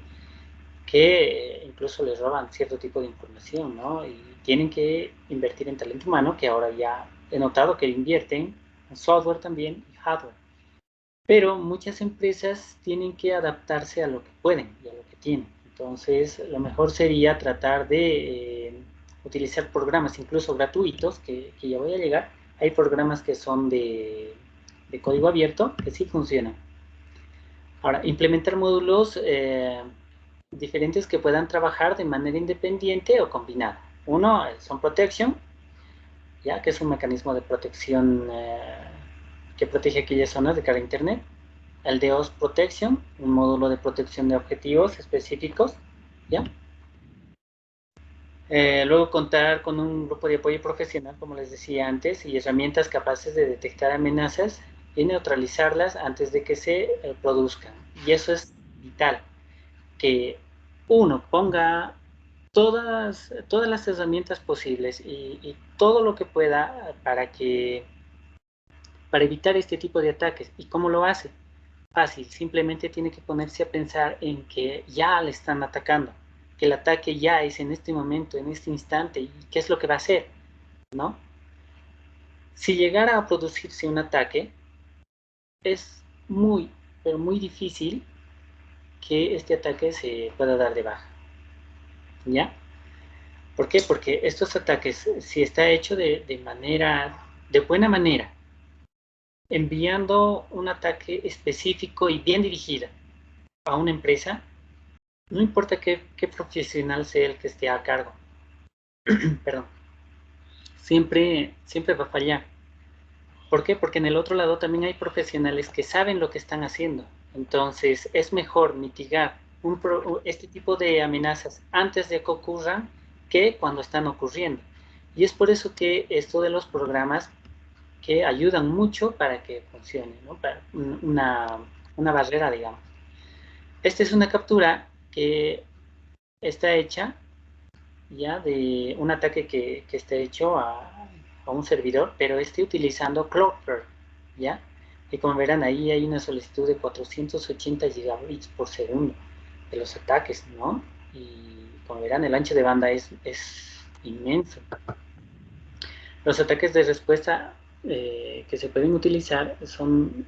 que incluso les roban cierto tipo de información, ¿no? Y tienen que invertir en talento humano, que ahora ya he notado que invierten en software también y hardware. Pero muchas empresas tienen que adaptarse a lo que pueden y a lo que tienen. Entonces, lo mejor sería tratar de utilizar programas incluso gratuitos, que ya voy a llegar. Hay programas que son de código abierto, que sí funcionan. Ahora, implementar módulos diferentes que puedan trabajar de manera independiente o combinada. Uno son Protection, ya que es un mecanismo de protección que protege aquellas zonas de cara a Internet. El DDoS Protection, un módulo de protección de objetivos específicos, ¿ya? Luego contar con un grupo de apoyo profesional, como les decía antes, y herramientas capaces de detectar amenazas y neutralizarlas antes de que se produzcan. Y eso es vital, que uno ponga todas las herramientas posibles y todo lo que pueda para evitar este tipo de ataques. ¿Y cómo lo hace? Fácil, simplemente tiene que ponerse a pensar en que ya le están atacando, que el ataque ya es en este momento, en este instante, y qué es lo que va a hacer, ¿no? Si llegara a producirse un ataque, es muy, pero muy difícil que este ataque se pueda dar de baja, ¿ya? ¿Por qué? Porque estos ataques, si está hecho de buena manera, enviando un ataque específico y bien dirigido a una empresa, no importa qué profesional sea el que esté a cargo, perdón, siempre va a fallar. ¿Por qué? Porque en el otro lado también hay profesionales que saben lo que están haciendo. Entonces, es mejor mitigar este tipo de amenazas antes de que ocurran que cuando están ocurriendo. Y es por eso que esto de los programas que ayudan mucho para que funcione, ¿no? Para una barrera, digamos. Esta es una captura que está hecha ya de un ataque que está hecho a un servidor, pero utilizando Cloudflare, ¿ya? Y como verán, ahí hay una solicitud de 480 gigabits por segundo de los ataques, ¿no? Y como verán, el ancho de banda es inmenso. Los ataques de respuesta que se pueden utilizar son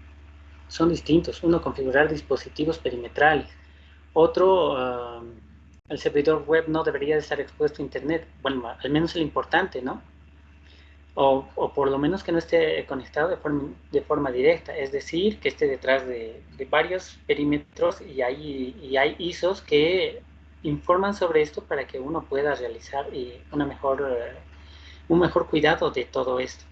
distintos. Uno, configurar dispositivos perimetrales. Otro, el servidor web no debería de estar expuesto a internet. Bueno, al menos el importante, ¿no? O por lo menos que no esté conectado de forma directa. Es decir, que esté detrás de varios perímetros y hay ISOs que informan sobre esto para que uno pueda realizar un mejor cuidado de todo esto.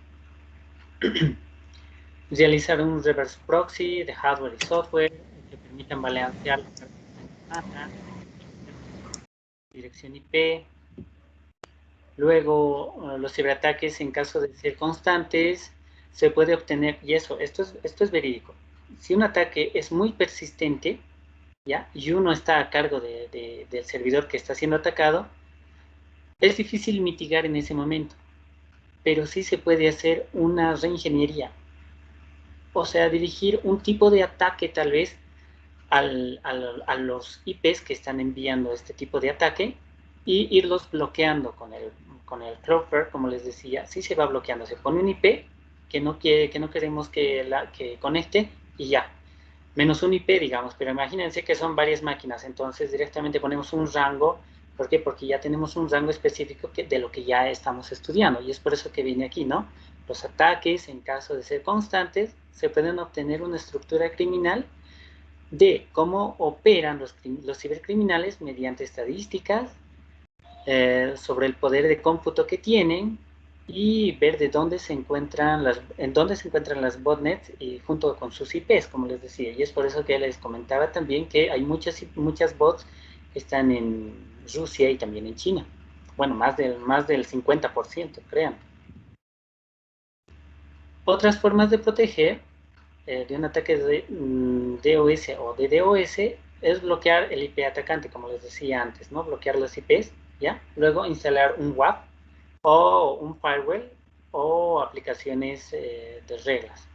Realizar un reverse proxy de hardware y software que permitan balancear la dirección IP. Luego, los ciberataques, en caso de ser constantes, se puede obtener, y esto es verídico. Si un ataque es muy persistente, ¿ya? Y uno está a cargo del servidor que está siendo atacado, es difícil mitigar en ese momento, pero sí se puede hacer una reingeniería. O sea, dirigir un tipo de ataque tal vez a los IPs que están enviando este tipo de ataque y irlos bloqueando con el Cloudflare, como les decía. Sí se va bloqueando, se pone un IP que no queremos que conecte y ya, menos un IP, digamos, pero imagínense que son varias máquinas, entonces directamente ponemos un rango. ¿Por qué? Porque ya tenemos un rango específico de lo que ya estamos estudiando, y es por eso que viene aquí, ¿no? Los ataques, en caso de ser constantes, se pueden obtener una estructura criminal de cómo operan los cibercriminales mediante estadísticas sobre el poder de cómputo que tienen y ver en dónde se encuentran las botnets y junto con sus IPs, como les decía. Y es por eso que les comentaba también que hay muchas bots que están en Rusia y también en China. Bueno, más del 50%, crean. Otras formas de proteger de un ataque de DOS o DDoS es bloquear el IP atacante, como les decía antes, ¿no? Bloquear los IPs, ¿ya? Luego instalar un WAF o un firewall o aplicaciones de reglas,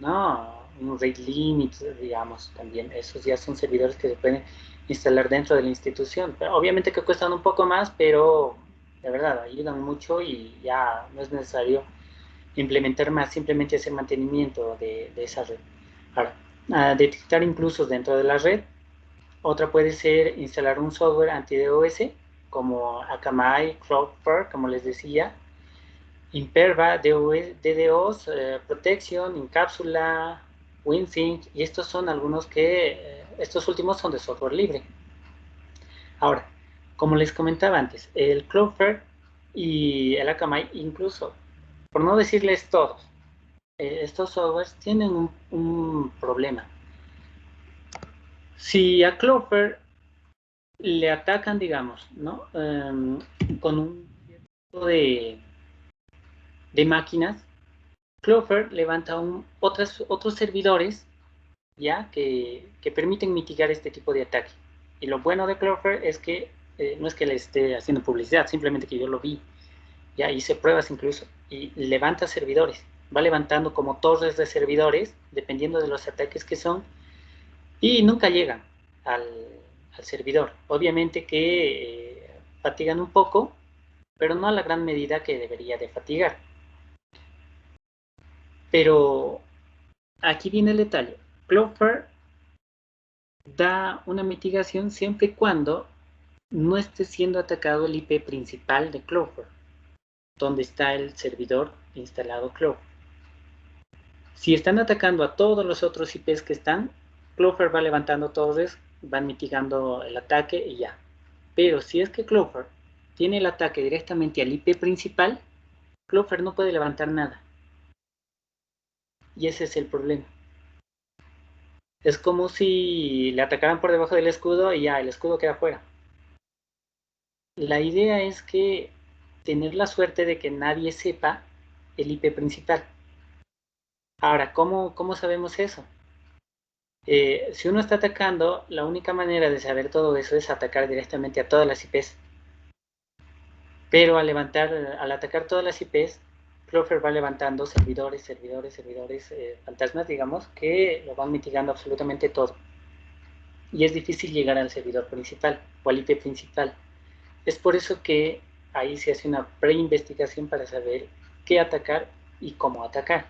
¿no? Un rate limit, digamos, también. Esos ya son servidores que se pueden instalar dentro de la institución. Pero obviamente que cuestan un poco más, pero de verdad ayudan mucho y ya no es necesario implementar más, simplemente hacer mantenimiento de esa red. Ahora, detectar intrusos dentro de la red. Otra puede ser instalar un software anti-DOS como Akamai, Cloudflare, como les decía, Imperva, DDoS, Protection, Incapsula, WinSync, y estos son algunos estos últimos son de software libre. Ahora, como les comentaba antes, el Cloudflare y el Akamai, incluso, por no decirles todos, estos softwares tienen un problema. Si a Cloudflare le atacan, digamos, ¿no? Con un tipo de máquinas, Cloudflare levanta otros servidores, ¿ya? Que permiten mitigar este tipo de ataque. Y lo bueno de Cloudflare es que no es que le esté haciendo publicidad, simplemente que yo lo vi, ya hice pruebas incluso, y levanta servidores, va levantando como torres de servidores, dependiendo de los ataques que son, y nunca llegan al servidor. Obviamente que fatigan un poco, pero no a la gran medida que debería de fatigar. Pero aquí viene el detalle. Cloudflare da una mitigación siempre y cuando no esté siendo atacado el IP principal de Cloudflare, donde está el servidor instalado Cloudflare. Si están atacando a todos los otros IPs que están, Cloudflare va levantando torres, van mitigando el ataque y ya. Pero si es que Cloudflare tiene el ataque directamente al IP principal, Cloudflare no puede levantar nada. Y ese es el problema. Es como si le atacaran por debajo del escudo y ya, el escudo queda fuera. La idea es que tener la suerte de que nadie sepa el IP principal. Ahora, ¿cómo sabemos eso? Si uno está atacando, la única manera de saber todo eso es atacar directamente a todas las IPs. Pero al atacar todas las IPs, Cloudflare va levantando servidores, fantasmas, digamos, que lo van mitigando absolutamente todo. Y es difícil llegar al servidor principal o al IP principal. Es por eso que ahí se hace una preinvestigación para saber qué atacar y cómo atacar.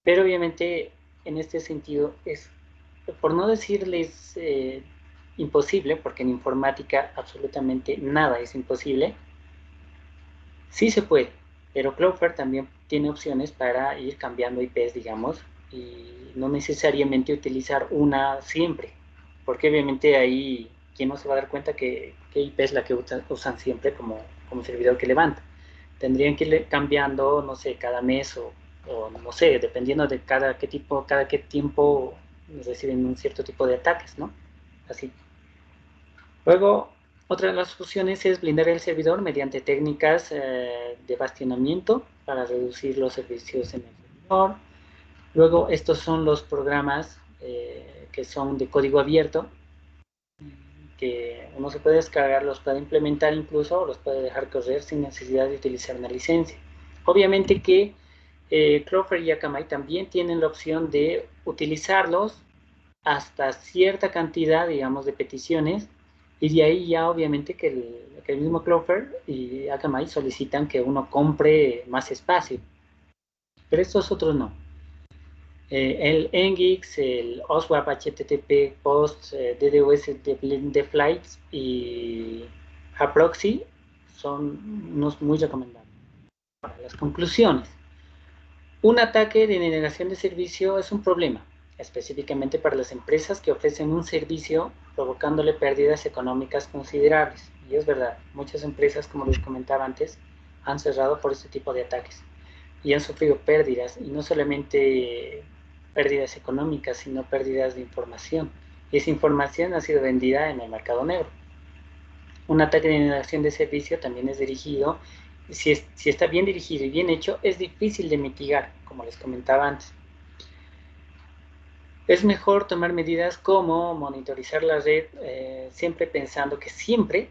Pero obviamente en este sentido es, por no decirles imposible, porque en informática absolutamente nada es imposible, sí se puede, pero Cloudflare también tiene opciones para ir cambiando IPs, digamos, y no necesariamente utilizar una siempre, porque obviamente ahí, ¿quién no se va a dar cuenta que IP es la que usan siempre como servidor que levanta? Tendrían que ir cambiando, no sé, cada mes o no sé, dependiendo de cada qué tiempo reciben un cierto tipo de ataques, ¿no? Así. Luego, otra de las opciones es blindar el servidor mediante técnicas de bastionamiento para reducir los servicios en el servidor. Luego, estos son los programas que son de código abierto, que uno se puede descargar, los puede implementar incluso, o los puede dejar correr sin necesidad de utilizar una licencia. Obviamente que Cloudflare y Akamai también tienen la opción de utilizarlos hasta cierta cantidad, digamos, de peticiones, y de ahí ya obviamente que el mismo Cloudflare y Akamai solicitan que uno compre más espacio, pero estos otros no. El Nginx, el OSWAP, HTTP, POST, DDoS, Dflights y Aproxy son unos muy recomendables. Para las conclusiones, un ataque de denegación de servicio es un problema, específicamente para las empresas que ofrecen un servicio provocándole pérdidas económicas considerables. Y es verdad, muchas empresas, como les comentaba antes, han cerrado por este tipo de ataques y han sufrido pérdidas, y no solamente pérdidas económicas, sino pérdidas de información. Y esa información ha sido vendida en el mercado negro. Un ataque de denegación de servicio también es dirigido, si está bien dirigido y bien hecho, es difícil de mitigar, como les comentaba antes. Es mejor tomar medidas como monitorizar la red, siempre pensando que siempre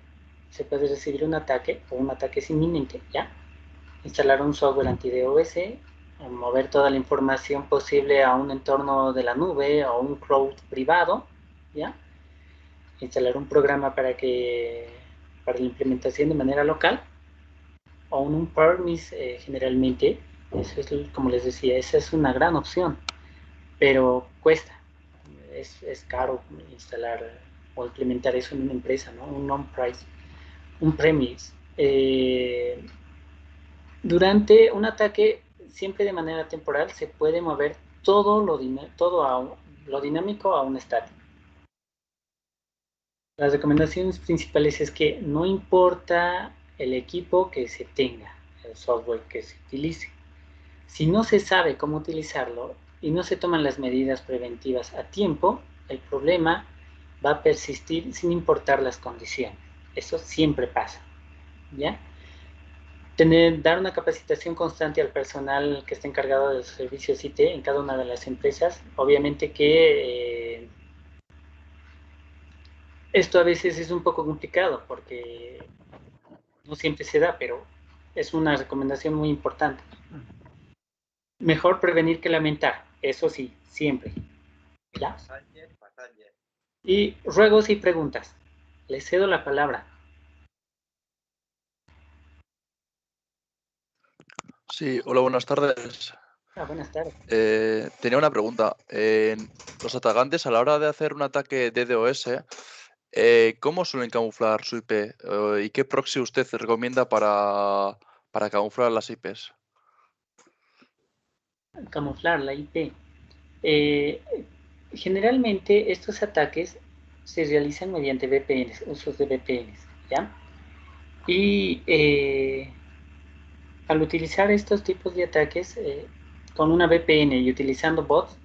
se puede recibir un ataque, o un ataque es inminente, ¿ya? Instalar un software anti-DOS, mover toda la información posible a un entorno de la nube o un cloud privado, ¿ya? Instalar un programa para la implementación de manera local, o un permise generalmente. Eso es, como les decía, esa es una gran opción, pero cuesta, es caro instalar o implementar eso en una empresa, ¿no? Un on-premise. Durante un ataque, siempre de manera temporal, se puede mover todo lo dinámico a un estático. Las recomendaciones principales es que no importa el equipo que se tenga, el software que se utilice. Si no se sabe cómo utilizarlo y no se toman las medidas preventivas a tiempo, el problema va a persistir sin importar las condiciones. Eso siempre pasa, ¿ya? Dar una capacitación constante al personal que está encargado de los servicios IT en cada una de las empresas. Obviamente que Esto a veces es un poco complicado porque no siempre se da, pero es una recomendación muy importante. Mejor prevenir que lamentar, eso sí, siempre. ¿Ya? Y ruegos y preguntas. Les cedo la palabra. Sí, hola, buenas tardes. Buenas tardes. Tenía una pregunta. Los atacantes, a la hora de hacer un ataque DDoS, ¿cómo suelen camuflar su IP? ¿Y qué proxy usted recomienda para camuflar las IPs? Camuflar la IP. Generalmente estos ataques se realizan mediante VPNs, usos de VPNs, ¿ya? Y al utilizar estos tipos de ataques con una VPN y utilizando bots,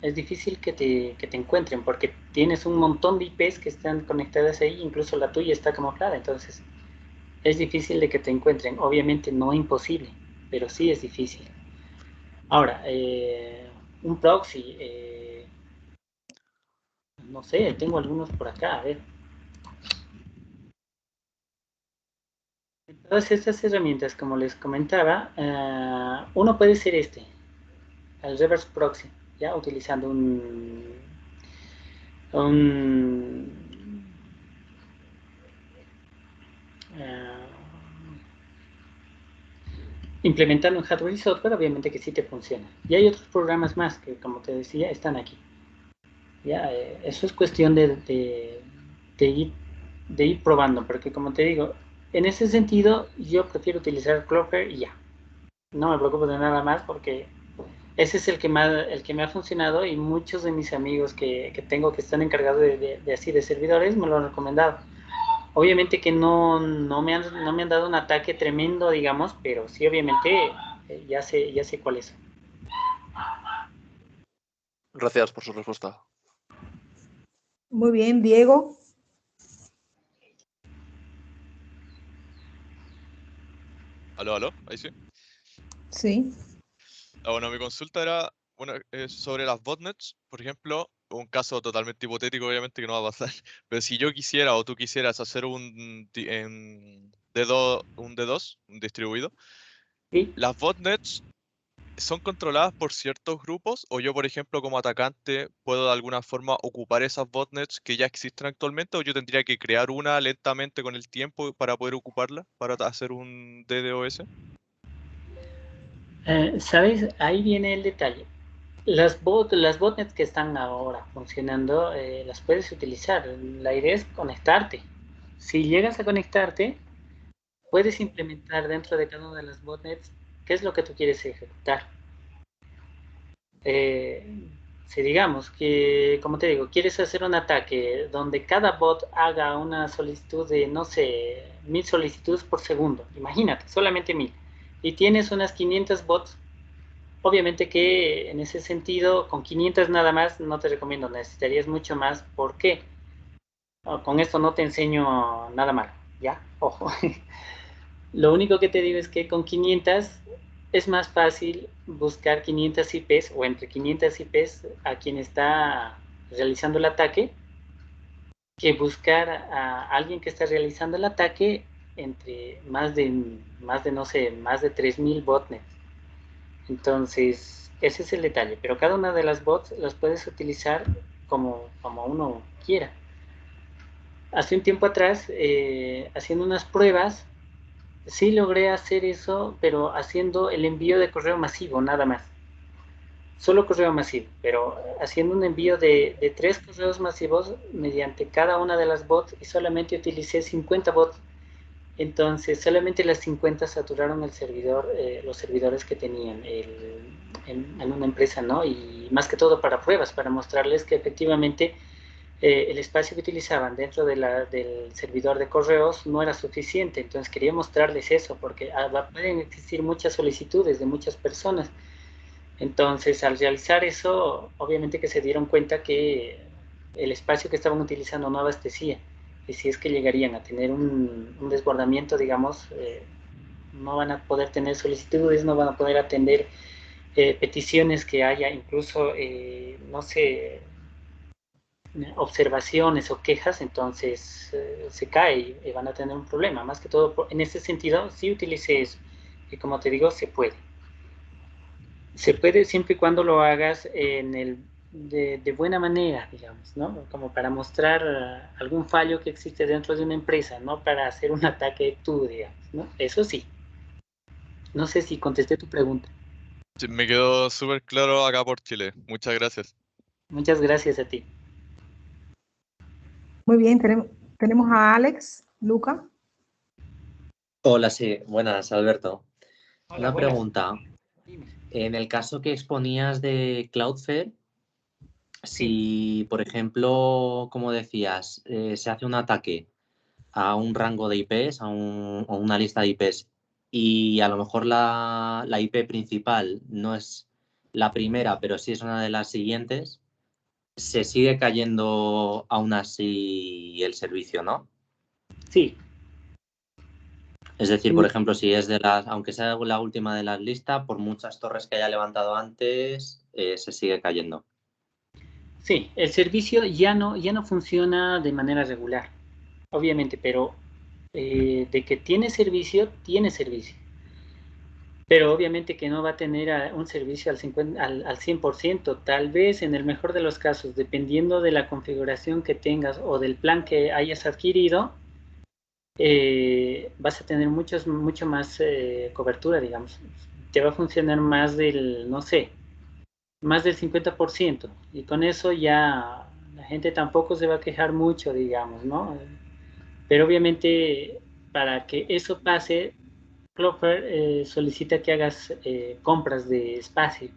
es difícil que te encuentren porque tienes un montón de IPs que están conectadas ahí, incluso la tuya está camuflada, entonces es difícil de que te encuentren. Obviamente no imposible, pero sí es difícil. Ahora, un proxy, no sé, tengo algunos por acá, a ver. Todas estas herramientas, como les comentaba, uno puede ser el reverse proxy, ya utilizando implementando un hardware y software, obviamente que sí te funciona. Y hay otros programas más que, como te decía, están aquí. Ya, eso es cuestión de ir probando, porque como te digo, en ese sentido yo prefiero utilizar Clover y ya. No me preocupo de nada más porque ese es el que me ha funcionado y muchos de mis amigos que tengo que están encargados de así de servidores me lo han recomendado. Obviamente que no me han dado un ataque tremendo, digamos, pero sí obviamente ya sé cuál es. Gracias por su respuesta. Muy bien, Diego. Aló, ahí sí. Sí. Bueno, mi consulta era sobre las botnets, por ejemplo, un caso totalmente hipotético, obviamente que no va a pasar, pero si yo quisiera o tú quisieras hacer un D2, un distribuido, ¿Sí? ¿las botnets son controladas por ciertos grupos o yo, por ejemplo, como atacante, puedo de alguna forma ocupar esas botnets que ya existen actualmente o yo tendría que crear una lentamente con el tiempo para poder ocuparla, para hacer un DDoS? ¿Sabes? Ahí viene el detalle. Las botnets que están ahora funcionando, las puedes utilizar. La idea es conectarte. Si llegas a conectarte, puedes implementar dentro de cada una de las botnets qué es lo que tú quieres ejecutar. Si digamos que, como te digo, quieres hacer un ataque donde cada bot haga una solicitud de, no sé, 1000 solicitudes por segundo, imagínate, solamente 1000, y tienes unas 500 bots, obviamente que en ese sentido, con 500 nada más, no te recomiendo, necesitarías mucho más. ¿Por qué? Con esto no te enseño nada malo, ¿ya? Ojo. Lo único que te digo es que con 500 es más fácil buscar 500 IPs o entre 500 IPs a quien está realizando el ataque que buscar a alguien que está realizando el ataque entre más de no sé, más de 3000 botnets. Entonces, ese es el detalle, pero cada una de las bots las puedes utilizar como uno quiera. Hace un tiempo atrás, haciendo unas pruebas, sí logré hacer eso, pero haciendo el envío de correo masivo, nada más. Solo correo masivo, pero haciendo un envío de 3 correos masivos mediante cada una de las bots y solamente utilicé 50 bots. Entonces, solamente las 50 saturaron el servidor, los servidores que tenían en una empresa, ¿no? Y más que todo para pruebas, para mostrarles que efectivamente el espacio que utilizaban dentro del servidor de correos no era suficiente. Entonces quería mostrarles eso, porque pueden existir muchas solicitudes de muchas personas. Entonces al realizar eso, obviamente que se dieron cuenta que el espacio que estaban utilizando no abastecía. Y si es que llegarían a tener un desbordamiento, digamos, no van a poder tener solicitudes, no van a poder atender peticiones que haya, incluso, no sé, observaciones o quejas, entonces se cae y van a tener un problema. Más que todo, en ese sentido, sí utilice eso. Y como te digo, se puede. Se puede siempre y cuando lo hagas de buena manera, digamos, ¿no? Como para mostrar algún fallo que existe dentro de una empresa, no para hacer un ataque tú, digamos, ¿no? Eso sí. No sé si contesté tu pregunta. Sí, me quedó súper claro acá por Chile. Muchas gracias. Muchas gracias a ti. Muy bien, tenemos a Alex, Luca. Hola, sí, buenas, Alberto. Hola, Una buenas. pregunta. Dime. En el caso que exponías de Cloudflare, si, por ejemplo, como decías, se hace un ataque a un rango de IPs, o una lista de IPs, y a lo mejor la IP principal no es la primera, pero sí es una de las siguientes, se sigue cayendo aún así el servicio, ¿no? Sí. Es decir, por ejemplo, si es de las, aunque sea la última de las listas, por muchas torres que haya levantado antes, se sigue cayendo. Sí, el servicio ya no funciona de manera regular, obviamente, pero de que tiene servicio, tiene servicio. Pero obviamente que no va a tener un servicio al 100%, tal vez en el mejor de los casos, dependiendo de la configuración que tengas o del plan que hayas adquirido, vas a tener mucho más cobertura, digamos. Te va a funcionar más del, no sé, más del 50%. Y con eso ya la gente tampoco se va a quejar mucho, digamos, ¿no? Pero obviamente para que eso pase, Cloudflare solicita que hagas compras de espacio.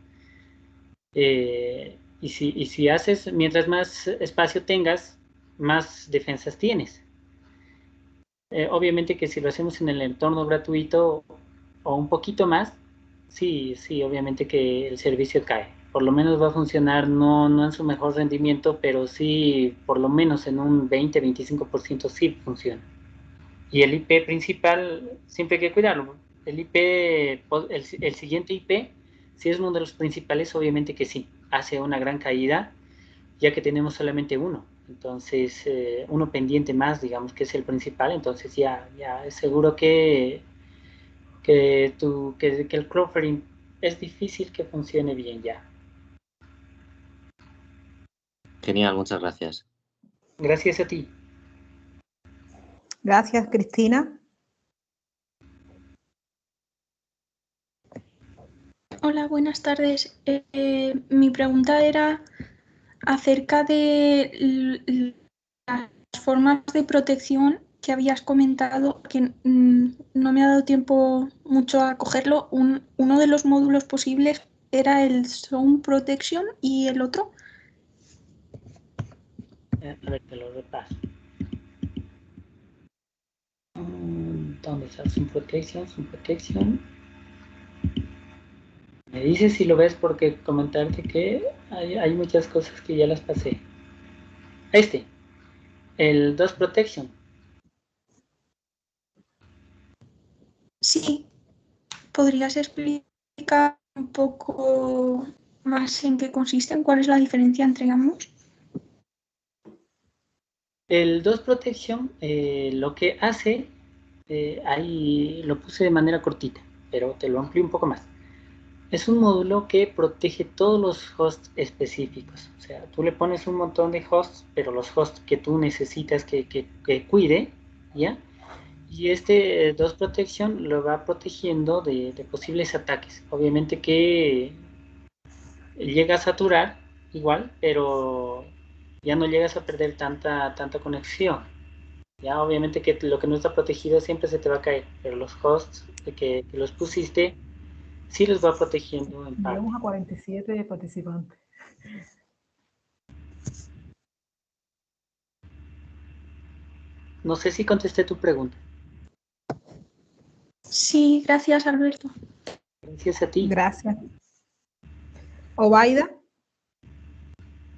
Y si haces, mientras más espacio tengas, más defensas tienes. Obviamente que si lo hacemos en el entorno gratuito o un poquito más, sí, obviamente que el servicio cae. Por lo menos va a funcionar no en su mejor rendimiento, pero sí por lo menos en un 20-25% sí funciona. Y el IP principal, siempre hay que cuidarlo. El IP, el siguiente IP, si es uno de los principales, obviamente que sí, hace una gran caída, ya que tenemos solamente uno. Entonces, uno pendiente más, digamos, que es el principal, entonces ya es seguro que el Cloudflare es difícil que funcione bien ya. Genial, muchas gracias. Gracias a ti. Gracias, Cristina. Hola, buenas tardes. Mi pregunta era acerca de las formas de protección que habías comentado, que no me ha dado tiempo mucho a cogerlo. Uno de los módulos posibles era el Zone Protection y el otro. A ver, te lo repaso. ¿Dónde está Zone Protection? Me dices si lo ves porque comentarte que hay muchas cosas que ya las pasé. El DOS Protection. Sí, ¿podrías explicar un poco más en qué consisten? ¿Cuál es la diferencia entre ambos? El DOS Protection lo que hace, ahí lo puse de manera cortita, pero te lo amplío un poco más. Es un módulo que protege todos los hosts específicos. O sea, tú le pones un montón de hosts, pero los hosts que tú necesitas que cuide, ¿ya? Y este DOS Protection lo va protegiendo de posibles ataques. Obviamente que llega a saturar igual, pero ya no llegas a perder tanta conexión. Ya obviamente que lo que no está protegido siempre se te va a caer, pero los hosts que los pusiste sí los va protegiendo en parte. Llegamos a 47 participantes. No sé si contesté tu pregunta. Sí, gracias, Alberto. Gracias a ti. Gracias. Obaida.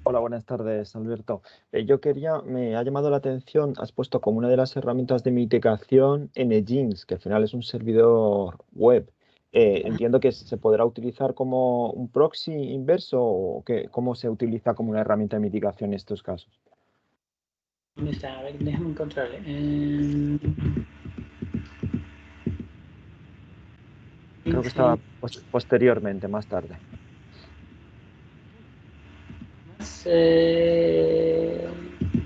Hola, buenas tardes, Alberto. Me ha llamado la atención, has puesto como una de las herramientas de mitigación Nginx, que al final es un servidor web. Entiendo que se podrá utilizar como un proxy inverso o cómo se utiliza como una herramienta de mitigación en estos casos. ¿Dónde está? A ver, déjame encontrarle. Creo que estaba posteriormente, más tarde.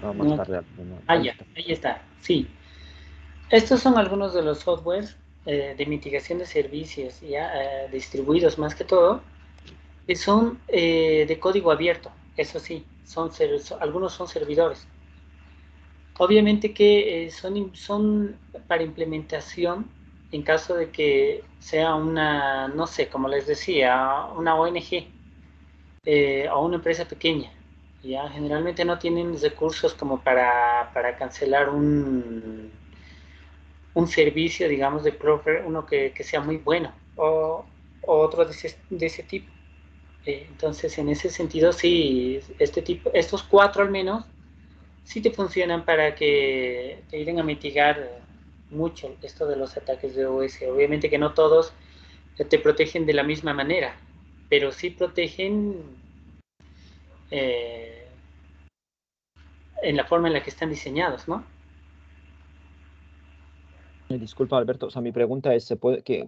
No, más No. tarde al final. Ah, ya, ahí está, sí. Estos son algunos de los softwares de mitigación de servicios ya distribuidos más que todo, que son de código abierto. Eso sí, algunos son servidores. Obviamente que son para implementación en caso de que sea una, no sé, como les decía, una ONG o una empresa pequeña. Ya generalmente no tienen recursos como para cancelar un servicio, digamos, de profe, uno que sea muy bueno o otro de ese tipo. Entonces, en ese sentido, sí, estos 4 al menos, sí te funcionan para que te ayuden a mitigar mucho esto de los ataques de OS. Obviamente que no todos te protegen de la misma manera, pero sí protegen en la forma en la que están diseñados, ¿no? Disculpa, Alberto, o sea, mi pregunta es,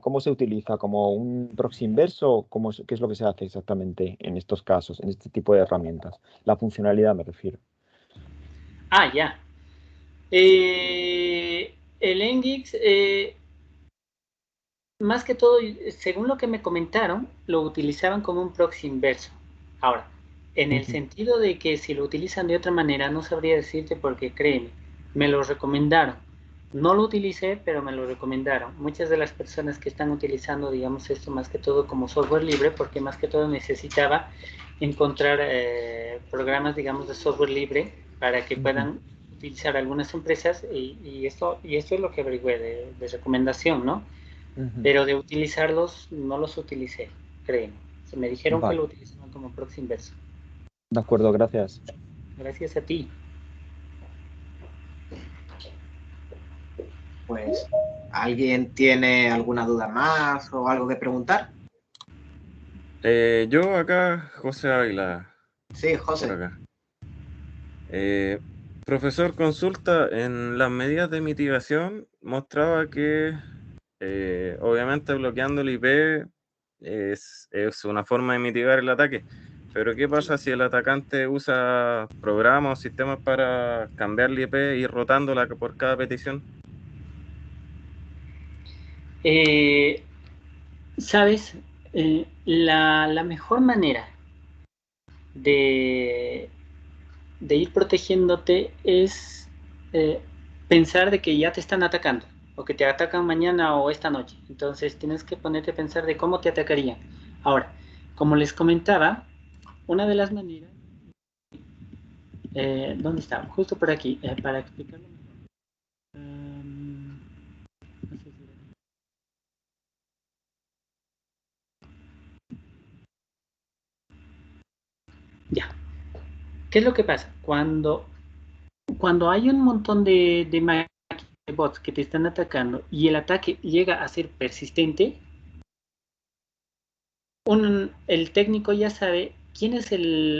¿cómo se utiliza? ¿Como un proxy inverso? ¿Qué es lo que se hace exactamente en estos casos, en este tipo de herramientas? La funcionalidad me refiero. Ah, ya. El Nginx, más que todo, según lo que me comentaron, lo utilizaban como un proxy inverso. Ahora, en el sentido de que si lo utilizan de otra manera, no sabría decirte porque créeme, me lo recomendaron. No lo utilicé, pero me lo recomendaron. Muchas de las personas que están utilizando, digamos, esto más que todo como software libre, porque más que todo necesitaba encontrar programas, digamos, de software libre para que puedan utilizar algunas empresas y esto es lo que averigüé de recomendación, ¿no? Pero de utilizarlos, no los utilicé, créeme. Se me dijeron que lo utilizaban como proxy inverso. De acuerdo, gracias. Gracias a ti. Pues, ¿alguien tiene alguna duda más o algo que preguntar? Yo acá, José Ávila. Sí, José. Por acá. Profesor, consulta, en las medidas de mitigación mostraba que obviamente bloqueando el IP es una forma de mitigar el ataque, pero ¿qué pasa si el atacante usa programas o sistemas para cambiar el IP y ir rotándola por cada petición? ¿Sabes? La mejor manera de ir protegiéndote es pensar de que ya te están atacando o que te atacan mañana o esta noche. Entonces tienes que ponerte a pensar de cómo te atacarían. Ahora, como les comentaba, una de las maneras, ¿dónde está? Justo por aquí, para explicarlo mejor. No sé si... Ya. ¿Qué es lo que pasa? Cuando hay un montón de bots que te están atacando y el ataque llega a ser persistente, el técnico ya sabe quién es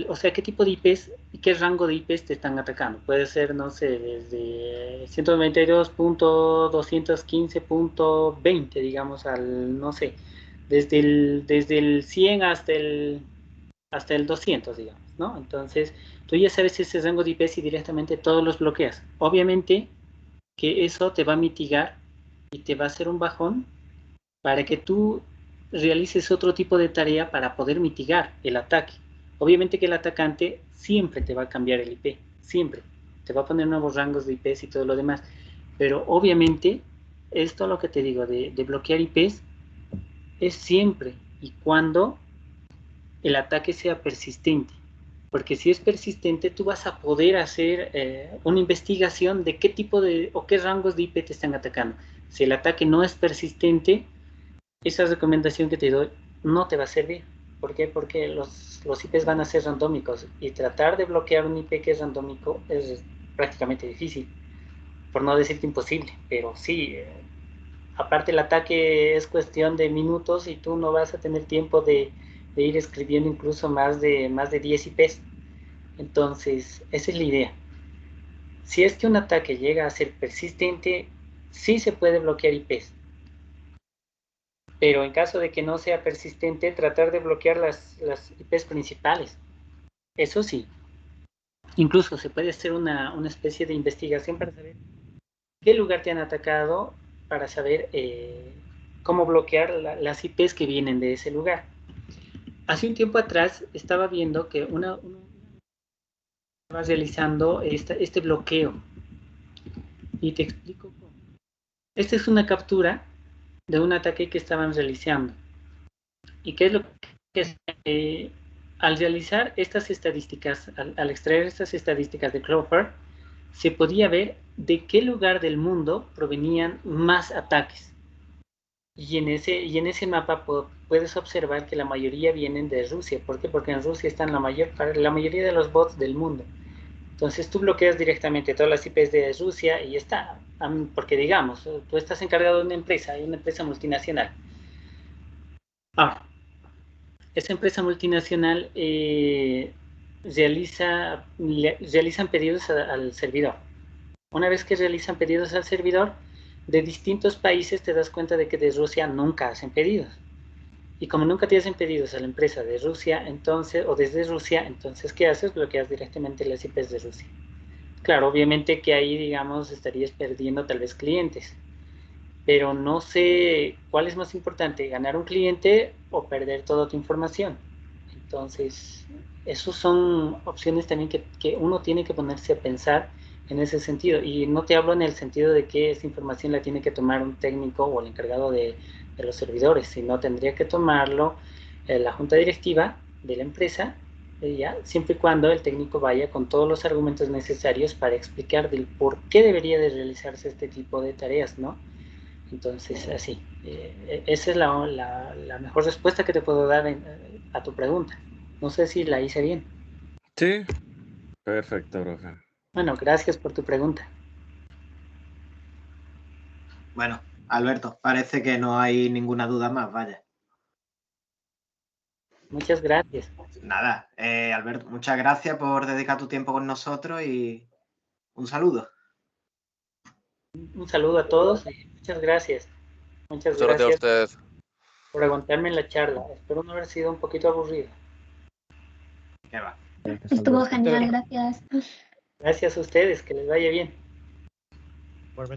o sea, qué tipo de IPs y qué rango de IPs te están atacando. Puede ser, no sé, desde 192.215.20, digamos, no sé, desde el 100 hasta el 200, digamos, ¿no? Entonces, tú ya sabes ese rango de IPs y directamente todos los bloqueas. Obviamente que eso te va a mitigar y te va a hacer un bajón para que tú realices otro tipo de tarea para poder mitigar el ataque. Obviamente que el atacante siempre te va a cambiar el IP, siempre. Te va a poner nuevos rangos de IPs y todo lo demás. Pero obviamente, esto lo que te digo de bloquear IPs es siempre y cuando el ataque sea persistente. Porque si es persistente, tú vas a poder hacer una investigación de qué tipo o qué rangos de IP te están atacando. Si el ataque no es persistente, esa recomendación que te doy no te va a servir. ¿Por qué? Porque los IPs van a ser randómicos y tratar de bloquear un IP que es randómico es prácticamente difícil, por no decirte imposible, pero sí, aparte el ataque es cuestión de minutos y tú no vas a tener tiempo de ir escribiendo incluso más de 10 IPs. Entonces, esa es la idea. si es que un ataque llega a ser persistente, sí se puede bloquear IPs. Pero en caso de que no sea persistente, tratar de bloquear las IPs principales. Eso sí. Incluso se puede hacer una especie de investigación para saber qué lugar te han atacado, para saber cómo bloquear las IPs que vienen de ese lugar. Hace un tiempo atrás estaba viendo que uno estaba realizando este bloqueo. Y te explico cómo. Esta es una captura de un ataque que estaban realizando. ¿Y qué es lo que es? Al realizar estas estadísticas, al extraer estas estadísticas de Cloudflare, se podía ver de qué lugar del mundo provenían más ataques. Y en ese mapa puedes observar que la mayoría vienen de Rusia. ¿Por qué? Porque en Rusia están la mayoría de los bots del mundo. Entonces tú bloqueas directamente todas las IPs de Rusia y ya está. Porque digamos, tú estás encargado de una empresa, hay una empresa multinacional. Ahora, esa empresa multinacional realizan pedidos al servidor. Una vez que realizan pedidos al servidor, de distintos países te das cuenta de que de Rusia nunca hacen pedidos. Y como nunca te hacen pedidos a la empresa de Rusia, entonces, o desde Rusia, entonces, ¿qué haces? Bloqueas directamente las IPs de Rusia. Claro, obviamente que ahí, digamos, estarías perdiendo tal vez clientes. Pero no sé cuál es más importante, ganar un cliente o perder toda tu información. Entonces, esas son opciones también que uno tiene que ponerse a pensar en ese sentido. Y no te hablo en el sentido de que esa información la tiene que tomar un técnico o el encargado de los servidores, sino tendría que tomarlo la junta directiva de la empresa, ya, siempre y cuando el técnico vaya con todos los argumentos necesarios para explicar del por qué debería de realizarse este tipo de tareas, ¿no? Entonces, así, esa es la mejor respuesta que te puedo dar a tu pregunta. No sé si la hice bien. Sí, perfecto, profe. Bueno, gracias por tu pregunta. Bueno, Alberto, parece que no hay ninguna duda más, vaya. Muchas gracias. Nada, Alberto, muchas gracias por dedicar tu tiempo con nosotros y un saludo. Un saludo a todos y muchas gracias. Muchas gracias a usted por aguantarme en la charla. Espero no haber sido un poquito aburrido. ¿Qué va? Estuvo genial, gracias. Gracias a ustedes, que les vaya bien.